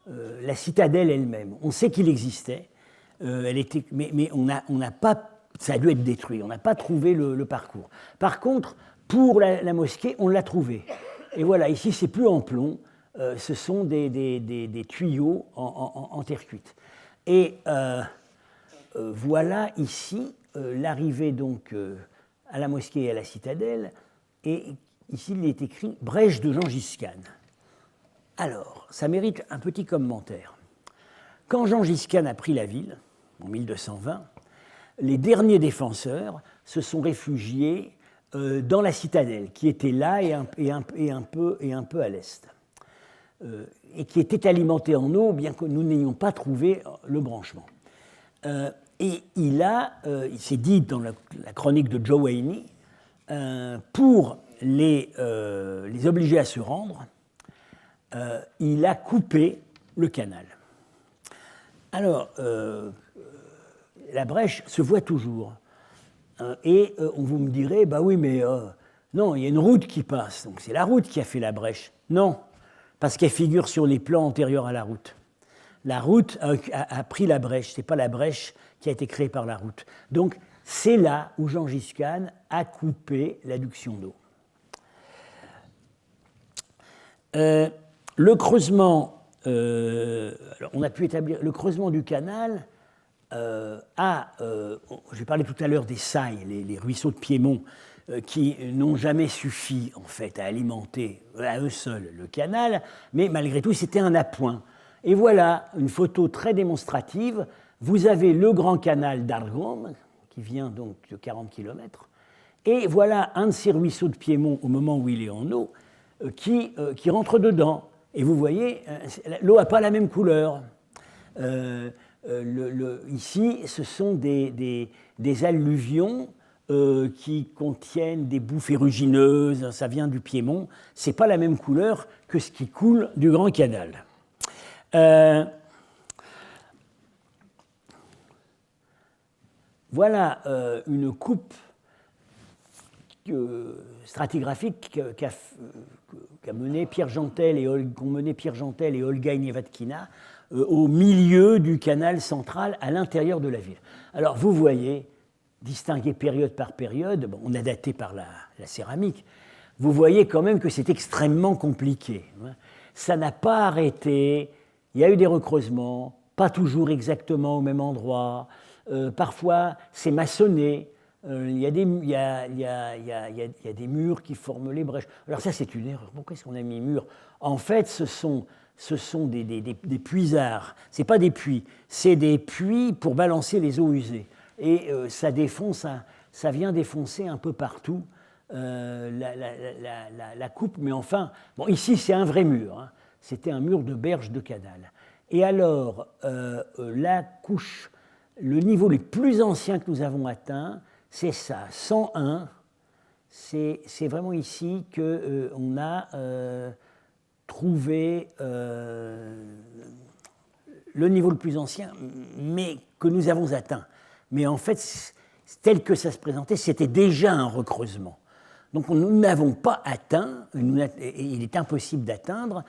la citadelle elle-même. On sait qu'il existait, mais on n'a pas, ça a dû être détruit, on n'a pas trouvé le parcours. Par contre, pour la mosquée, on l'a trouvé. Et voilà, ici, c'est plus en plomb, ce sont des tuyaux en terre cuite. Et voilà ici l'arrivée donc à la mosquée et à la citadelle. Et ici, il est écrit « Brèche de Gengis Khan ». Alors, ça mérite un petit commentaire. Quand Gengis Khan a pris la ville, en 1220, les derniers défenseurs se sont réfugiés dans la citadelle, qui était là et un peu à l'est, et qui était alimentée en eau, bien que nous n'ayons pas trouvé le branchement. Et il s'est dit dans la chronique de Jowaini, pour les obliger à se rendre, il a coupé le canal. Alors, la brèche se voit toujours. Et vous me direz, bah oui, mais non, il y a une route qui passe, donc c'est la route qui a fait la brèche. Non, parce qu'elle figure sur les plans antérieurs à la route. La route a pris la brèche, ce n'est pas la brèche qui a été créée par la route. Donc c'est là où Gengis Khan a coupé l'adduction d'eau. Le creusement, alors on a pu établir le creusement du canal. J'ai parlé tout à l'heure des sailles, les ruisseaux de Piémont, qui n'ont jamais suffi en fait à alimenter à eux seuls le canal, mais malgré tout c'était un appoint. Et voilà une photo très démonstrative. Vous avez le grand canal d'Argom, qui vient donc de 40 km, et voilà un de ces ruisseaux de Piémont au moment où il est en eau, qui rentre dedans. Et vous voyez, l'eau n'a pas la même couleur. Ici, ce sont des alluvions qui contiennent des boues ferrugineuses, ça vient du Piémont, ce n'est pas la même couleur que ce qui coule du Grand Canal. Voilà une coupe stratigraphique qu'ont mené Pierre Jantel et Olga Inevatkina au milieu du canal central à l'intérieur de la ville. Alors vous voyez, distinguer période par période, bon, on a daté par la céramique, vous voyez quand même que c'est extrêmement compliqué. Ça n'a pas arrêté, il y a eu des recreusements, pas toujours exactement au même endroit, parfois c'est maçonné, il y a des murs qui forment les brèches. Alors ça c'est une erreur, pourquoi est-ce qu'on a mis murs? En fait ce sont des puisards, ce n'est pas des puits, c'est des puits pour balancer les eaux usées. Et ça vient défoncer un peu partout la coupe, mais enfin, bon, ici c'est un vrai mur, hein. C'était un mur de berge de canal. Et alors, la couche, le niveau le plus ancien que nous avons atteint, c'est ça, 101, c'est vraiment ici qu'on a trouvé le niveau le plus ancien, mais que nous avons atteint. Mais en fait, tel que ça se présentait, c'était déjà un recreusement. Donc nous n'avons pas atteint, et il est impossible d'atteindre,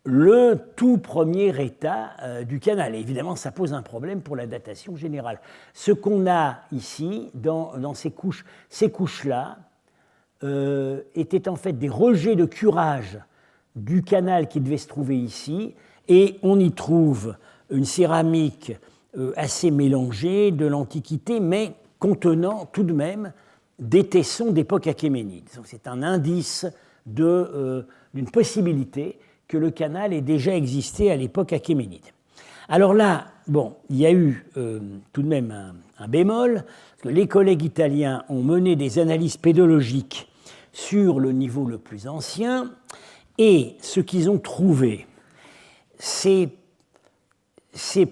le tout premier état du canal. Et évidemment, ça pose un problème pour la datation générale. Ce qu'on a ici, dans ces couches-là, étaient en fait des rejets de curage du canal qui devait se trouver ici, et on y trouve une céramique assez mélangée de l'Antiquité, mais contenant tout de même des tessons d'époque achéménide. Donc c'est un indice d'une possibilité que le canal ait déjà existé à l'époque achéménide. Alors là, bon, il y a eu tout de même un bémol, parce que les collègues italiens ont mené des analyses pédologiques sur le niveau le plus ancien, et ce qu'ils ont trouvé, c'est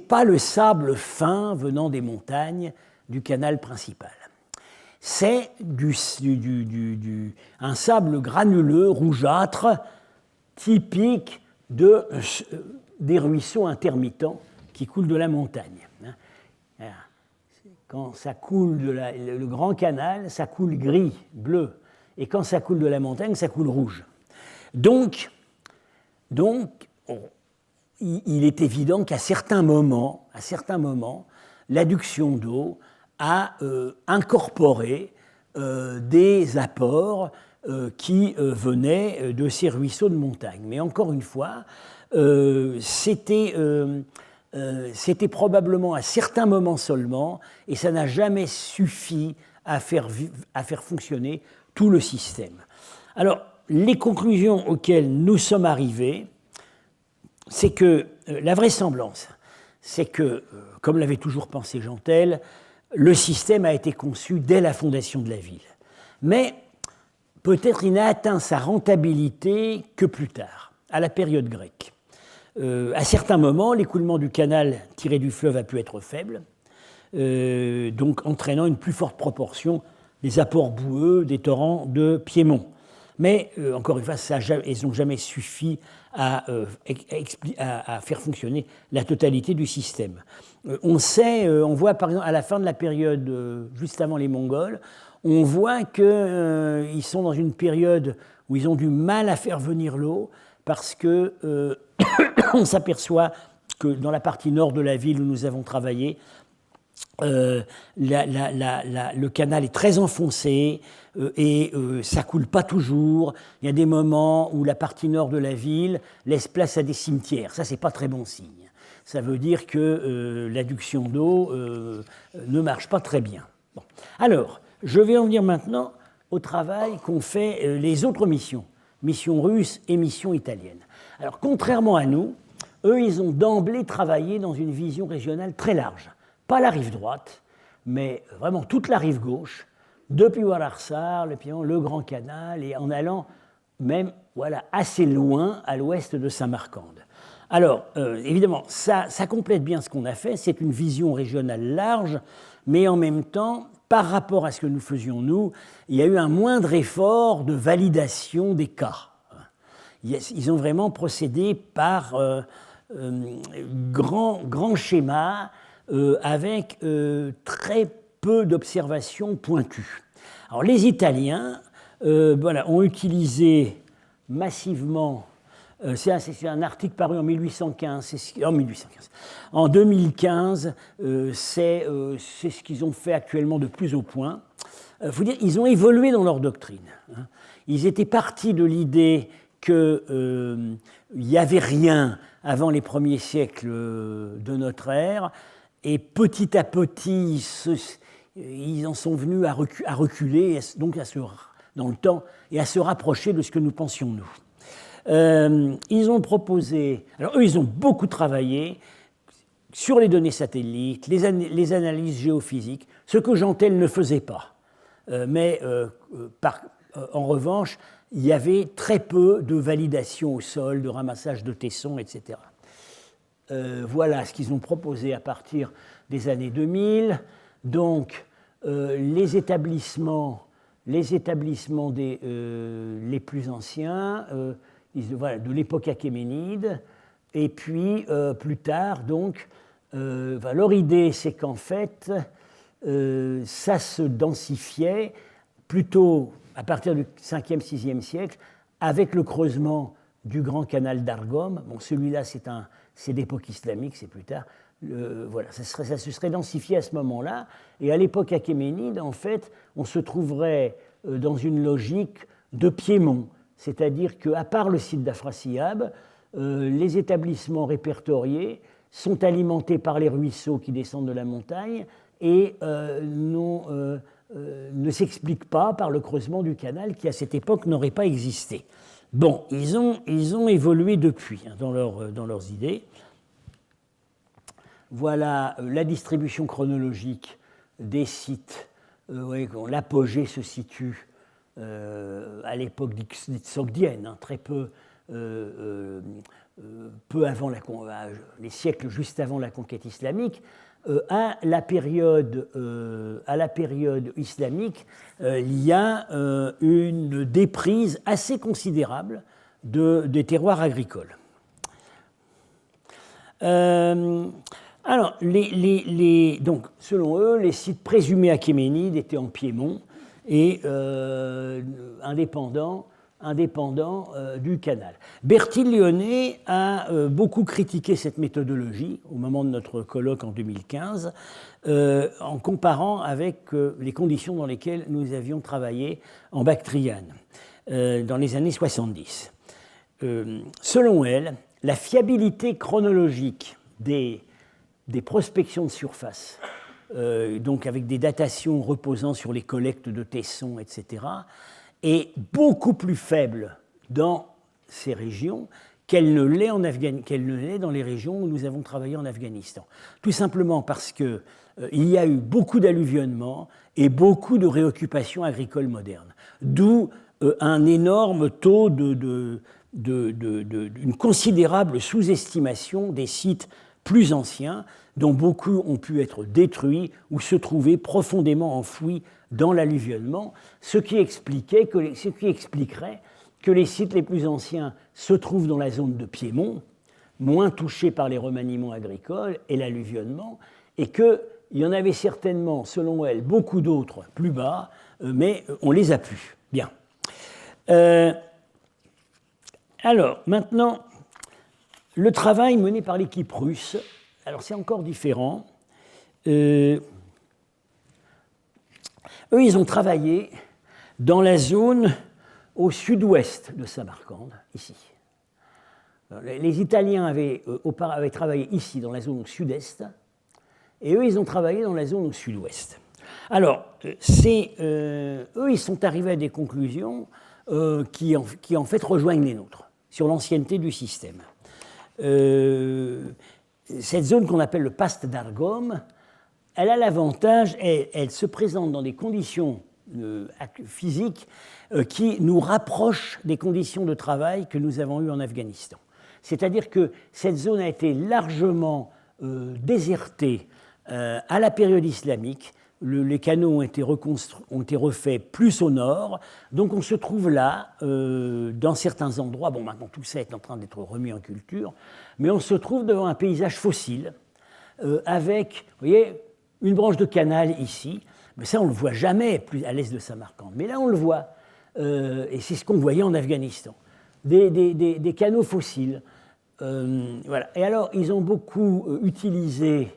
pas le sable fin venant des montagnes du canal principal. C'est un sable granuleux, rougeâtre, typique des ruisseaux intermittents qui coulent de la montagne. Quand ça coule le grand canal, ça coule gris, bleu. Et quand ça coule de la montagne, ça coule rouge. Donc il est évident qu'à certains moments, l'adduction d'eau a incorporé des apports qui venaient de ces ruisseaux de montagne. Mais encore une fois, c'était probablement à certains moments seulement, et ça n'a jamais suffi à faire fonctionner tout le système. Alors, les conclusions auxquelles nous sommes arrivés, c'est que la vraisemblance, c'est que, comme l'avait toujours pensé Gentel, le système a été conçu dès la fondation de la ville. Mais peut-être il n'a atteint sa rentabilité que plus tard, à la période grecque. À certains moments, l'écoulement du canal tiré du fleuve a pu être faible, donc entraînant une plus forte proportion des apports boueux des torrents de Piémont. Mais, encore une fois, ils n'ont jamais suffi à faire fonctionner la totalité du système. On voit par exemple à la fin de la période, juste avant les Mongols, on voit qu'ils sont dans une période où ils ont du mal à faire venir l'eau, parce que on s'aperçoit que dans la partie nord de la ville où nous avons travaillé, le canal est très enfoncé et ça coule pas toujours. Il y a des moments où la partie nord de la ville laisse place à des cimetières. Ça, c'est pas très bon signe. Ça veut dire que l'adduction d'eau ne marche pas très bien. Bon. Alors, je vais en venir maintenant au travail qu'ont fait les autres missions russes et missions italiennes. Alors, contrairement à nous, eux, ils ont d'emblée travaillé dans une vision régionale très large. Pas la rive droite, mais vraiment toute la rive gauche, depuis Ouallarsar, le Grand Canal, et en allant même assez loin à l'ouest de Samarcande. Alors, évidemment, ça complète bien ce qu'on a fait, c'est une vision régionale large, mais en même temps, par rapport à ce que nous faisions nous, il y a eu un moindre effort de validation des cas. Ils ont vraiment procédé par grand schéma, avec très peu d'observations pointues. Alors les Italiens ont utilisé massivement C'est un article paru en 1815. En 2015, c'est ce qu'ils ont fait actuellement de plus au point. Il faut dire, ils ont évolué dans leur doctrine. Hein. Ils étaient partis de l'idée qu'il n'y avait rien avant les premiers siècles de notre ère, et petit à petit, ils en sont venus à reculer, donc dans le temps, et à se rapprocher de ce que nous pensions nous. Ils ont proposé, alors eux, ils ont beaucoup travaillé sur les données satellites, les analyses géophysiques, ce que Jean Tel ne faisait pas. En revanche, il y avait très peu de validation au sol, de ramassage de tessons, etc. Voilà ce qu'ils ont proposé à partir des années 2000. Donc, les établissements les plus anciens, de l'époque achéménide, et puis plus tard, donc, leur idée, c'est qu'en fait, ça se densifiait plutôt à partir du 5e, 6e siècle, avec le creusement du grand canal d'Argom. Bon, celui-là, c'est d'époque islamique, c'est plus tard. Ça se serait densifié à ce moment-là. Et à l'époque achéménide, en fait, on se trouverait dans une logique de piémont. C'est-à-dire qu'à part le site d'Afrasiab, les établissements répertoriés sont alimentés par les ruisseaux qui descendent de la montagne et ne s'expliquent pas par le creusement du canal qui, à cette époque, n'aurait pas existé. Bon, ils ont évolué depuis dans leurs idées. Voilà la distribution chronologique des sites. L'apogée se situe à l'époque sogdienne, très peu avant les siècles juste avant la conquête islamique. À la période islamique, il y a une déprise assez considérable des terroirs agricoles. Alors, donc, selon eux, les sites présumés achéménides étaient en Piémont et indépendants du canal. Bertille-Lyonnais a beaucoup critiqué cette méthodologie au moment de notre colloque en 2015, en comparant avec les conditions dans lesquelles nous avions travaillé en Bactriane dans les années 70. Selon elle, la fiabilité chronologique des prospections de surface, donc avec des datations reposant sur les collectes de tessons, etc., est beaucoup plus faible dans ces régions qu'elle ne l'est dans les régions où nous avons travaillé en Afghanistan. Tout simplement parce qu'il y a eu beaucoup d'alluvionnements et beaucoup de réoccupations agricoles modernes, d'où un énorme taux d'une considérable sous-estimation des sites plus anciens, dont beaucoup ont pu être détruits ou se trouver profondément enfouis dans l'alluvionnement, ce qui expliquerait que les sites les plus anciens se trouvent dans la zone de Piémont, moins touchés par les remaniements agricoles et l'alluvionnement, et qu'il y en avait certainement, selon elle, beaucoup d'autres plus bas, mais on les a plus. Bien. Alors, maintenant, le travail mené par l'équipe russe, alors c'est encore différent. Eux, ils ont travaillé dans la zone au sud-ouest de Samarcande, ici. Les Italiens avaient travaillé ici, dans la zone au sud-est, et eux, ils ont travaillé dans la zone au sud-ouest. Alors, eux, ils sont arrivés à des conclusions qui, en fait, rejoignent les nôtres, sur l'ancienneté du système. Cette zone qu'on appelle le Paste d'Argom, elle a l'avantage, elle se présente dans des conditions physiques qui nous rapprochent des conditions de travail que nous avons eues en Afghanistan. C'est-à-dire que cette zone a été largement désertée à la période islamique. Les canaux ont été refaits plus au nord, donc on se trouve là, dans certains endroits, bon maintenant tout ça est en train d'être remis en culture, mais on se trouve devant un paysage fossile, avec, vous voyez, une branche de canal ici, mais ça on ne le voit jamais plus à l'est de Samarcande, mais là on le voit, et c'est ce qu'on voyait en Afghanistan. des canaux fossiles. Voilà. Et alors, ils ont beaucoup utilisé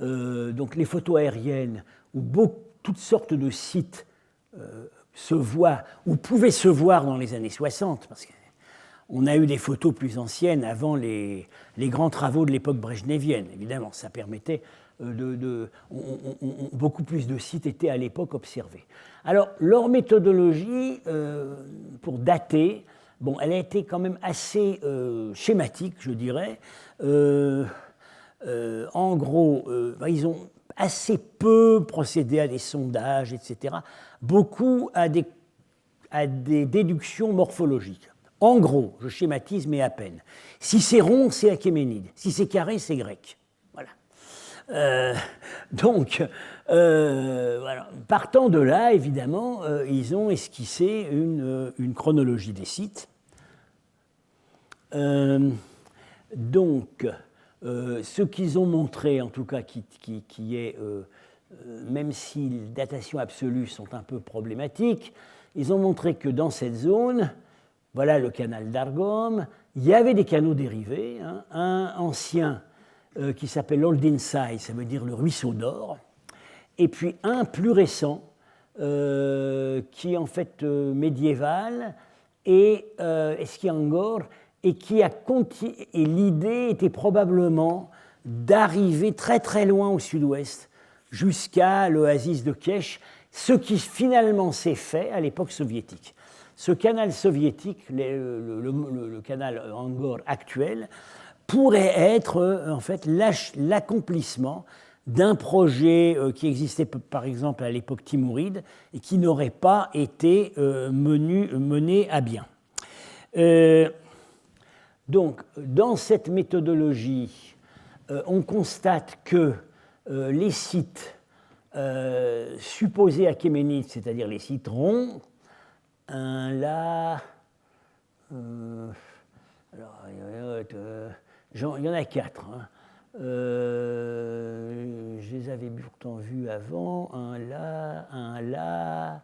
donc les photos aériennes où toutes sortes de sites se voient ou pouvaient se voir dans les années 60, parce qu'on a eu des photos plus anciennes avant les grands travaux de l'époque brejnevienne. Évidemment, ça permettait beaucoup plus de sites étaient à l'époque observés. Alors, leur méthodologie pour dater, bon, elle a été quand même assez schématique, je dirais. En gros, ils ont assez peu procédé à des sondages, etc. Beaucoup à des déductions morphologiques. En gros, je schématise, mais à peine. Si c'est rond, c'est achéménide. Si c'est carré, c'est grec. Voilà. Donc, voilà. Partant de là, évidemment, ils ont esquissé une chronologie des sites. Donc, ce qu'ils ont montré, en tout cas, qui est, même si les datations absolues sont un peu problématiques, ils ont montré que dans cette zone, voilà le canal d'Argom, il y avait des canaux dérivés, hein, un ancien qui s'appelle Oldinside, ça veut dire le ruisseau d'or, et puis un plus récent, qui est en fait médiéval, et Eskiangor, et et l'idée était probablement d'arriver très très loin au sud-ouest, jusqu'à l'oasis de Kesh, ce qui finalement s'est fait à l'époque soviétique. Ce canal soviétique, le canal Angor actuel, pourrait être en fait l'accomplissement d'un projet qui existait par exemple à l'époque timouride et qui n'aurait pas été mené à bien. Donc, dans cette méthodologie, on constate que les sites supposés achéménides, c'est-à-dire les sites ronds, un là, alors, il y en a 4. Hein. Je les avais pourtant vus avant, un là.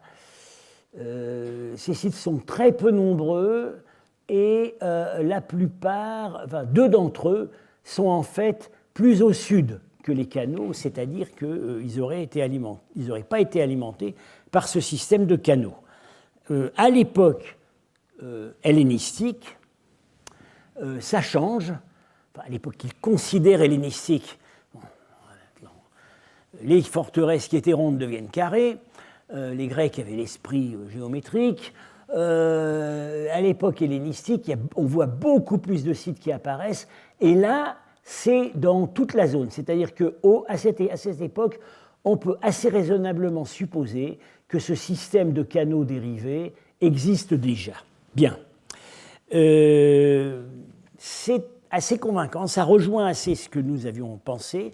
Ces sites sont très peu nombreux et la plupart, enfin 2 d'entre eux, sont en fait plus au sud que les canaux, c'est-à-dire qu'ils n'auraient pas été alimentés par ce système de canaux. À l'époque hellénistique, ça change. Enfin, à l'époque qu'ils considèrent hellénistique, les forteresses qui étaient rondes deviennent carrées. Les Grecs avaient l'esprit géométrique. À l'époque hellénistique, on voit beaucoup plus de sites qui apparaissent. Et là, c'est dans toute la zone. C'est-à-dire qu'à cette époque, on peut assez raisonnablement supposer que ce système de canaux dérivés existe déjà. Bien. C'est assez convaincant, ça rejoint assez ce que nous avions pensé.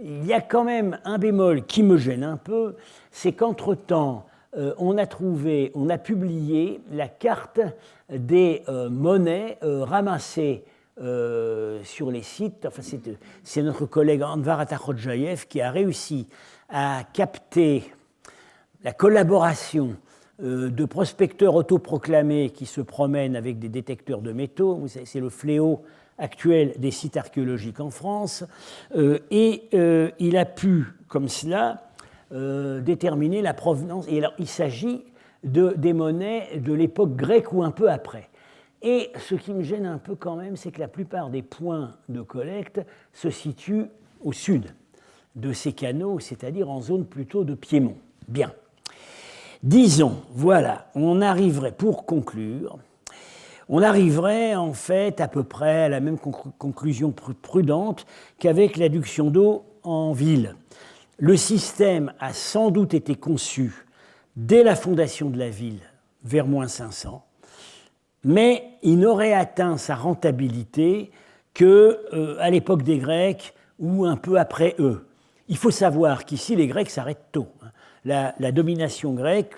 Il y a quand même un bémol qui me gêne un peu, c'est qu'entre-temps, on a publié la carte des monnaies ramassées sur les sites. Enfin, c'est notre collègue Anvar Atakhodjaïev qui a réussi à capter la collaboration de prospecteurs autoproclamés qui se promènent avec des détecteurs de métaux. Vous savez, c'est le fléau actuel des sites archéologiques en France. Et il a pu, comme cela, déterminer la provenance. Et alors, il s'agit des monnaies de l'époque grecque ou un peu après. Et ce qui me gêne un peu quand même, c'est que la plupart des points de collecte se situent au sud de ces canaux, c'est-à-dire en zone plutôt de Piémont. Bien. Disons, voilà, on arriverait, pour conclure, on arriverait en fait à peu près à la même conclusion prudente qu'avec l'adduction d'eau en ville. Le système a sans doute été conçu dès la fondation de la ville, vers moins 500, mais il n'aurait atteint sa rentabilité qu'à l'époque des Grecs ou un peu après eux. Il faut savoir qu'ici, les Grecs s'arrêtent tôt. La domination grecque,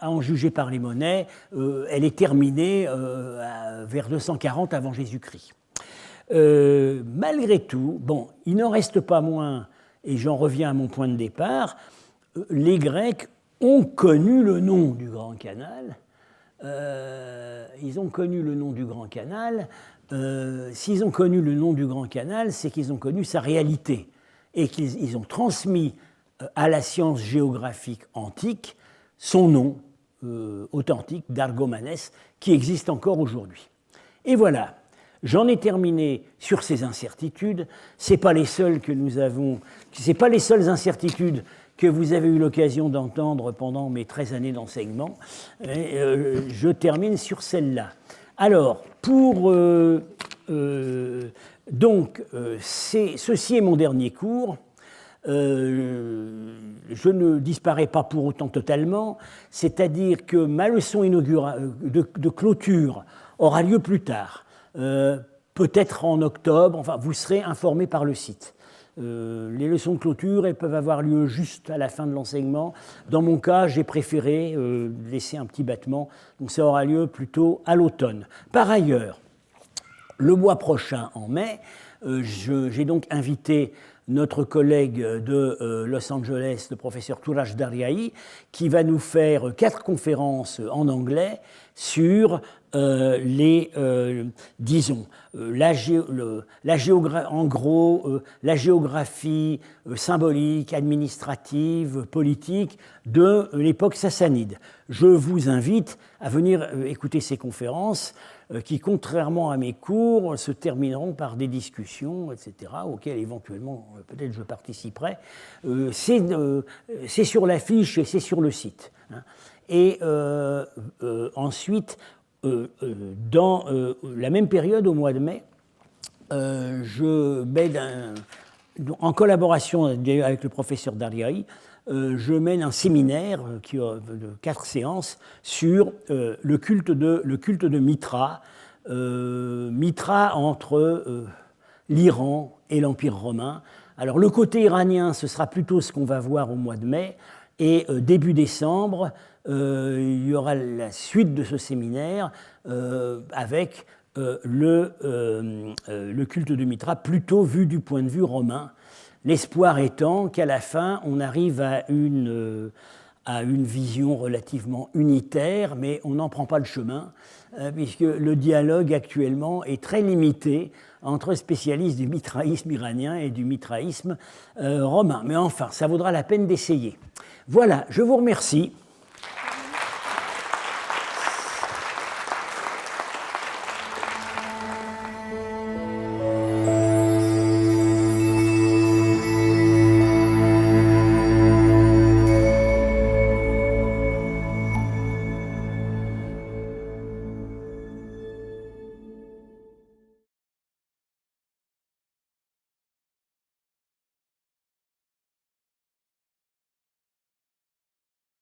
à en juger par les monnaies, elle est terminée vers 240 avant Jésus-Christ. Malgré tout, bon, il n'en reste pas moins, et j'en reviens à mon point de départ, les Grecs ont connu le nom du Grand Canal, ils ont connu le nom du Grand Canal. S'ils ont connu le nom du Grand Canal, c'est qu'ils ont connu sa réalité et qu'ils ont transmis à la science géographique antique son nom authentique d'Argomanes, qui existe encore aujourd'hui. Et voilà, j'en ai terminé sur ces incertitudes. Ce n'est pas les seules que nous avons, ce n'est pas les seules incertitudes que vous avez eu l'occasion d'entendre pendant mes 13 années d'enseignement. Je termine sur celle-là. Alors, ceci est mon dernier cours. Je ne disparais pas pour autant totalement, c'est-à-dire que ma leçon de clôture aura lieu plus tard, peut-être en octobre, enfin vous serez informés par le site. Les leçons de clôture, elles peuvent avoir lieu juste à la fin de l'enseignement. Dans mon cas, j'ai préféré laisser un petit battement, donc ça aura lieu plutôt à l'automne. Par ailleurs, le mois prochain, en mai, j'ai donc invité notre collègue de Los Angeles, le professeur Touraj Daryaei, qui va nous faire 4 conférences en anglais sur la géographie symbolique, administrative, politique de l'époque sassanide. Je vous invite à venir écouter ces conférences qui, contrairement à mes cours, se termineront par des discussions, etc., auxquelles éventuellement, peut-être je participerai. C'est sur l'affiche et c'est sur le site. Et ensuite, dans la même période, au mois de mai, je mène, en collaboration avec le professeur Daryaei, je mène un séminaire de 4 séances sur le culte de Mithra, Mithra entre l'Iran et l'Empire romain. Alors le côté iranien, ce sera plutôt ce qu'on va voir au mois de mai, et début décembre, il y aura la suite de ce séminaire avec le culte de Mithra plutôt vu du point de vue romain. L'espoir étant qu'à la fin, on arrive à une vision relativement unitaire, mais on n'en prend pas le chemin, puisque le dialogue actuellement est très limité entre spécialistes du mithraïsme iranien et du mithraïsme romain. Mais enfin, ça vaudra la peine d'essayer. Voilà, je vous remercie.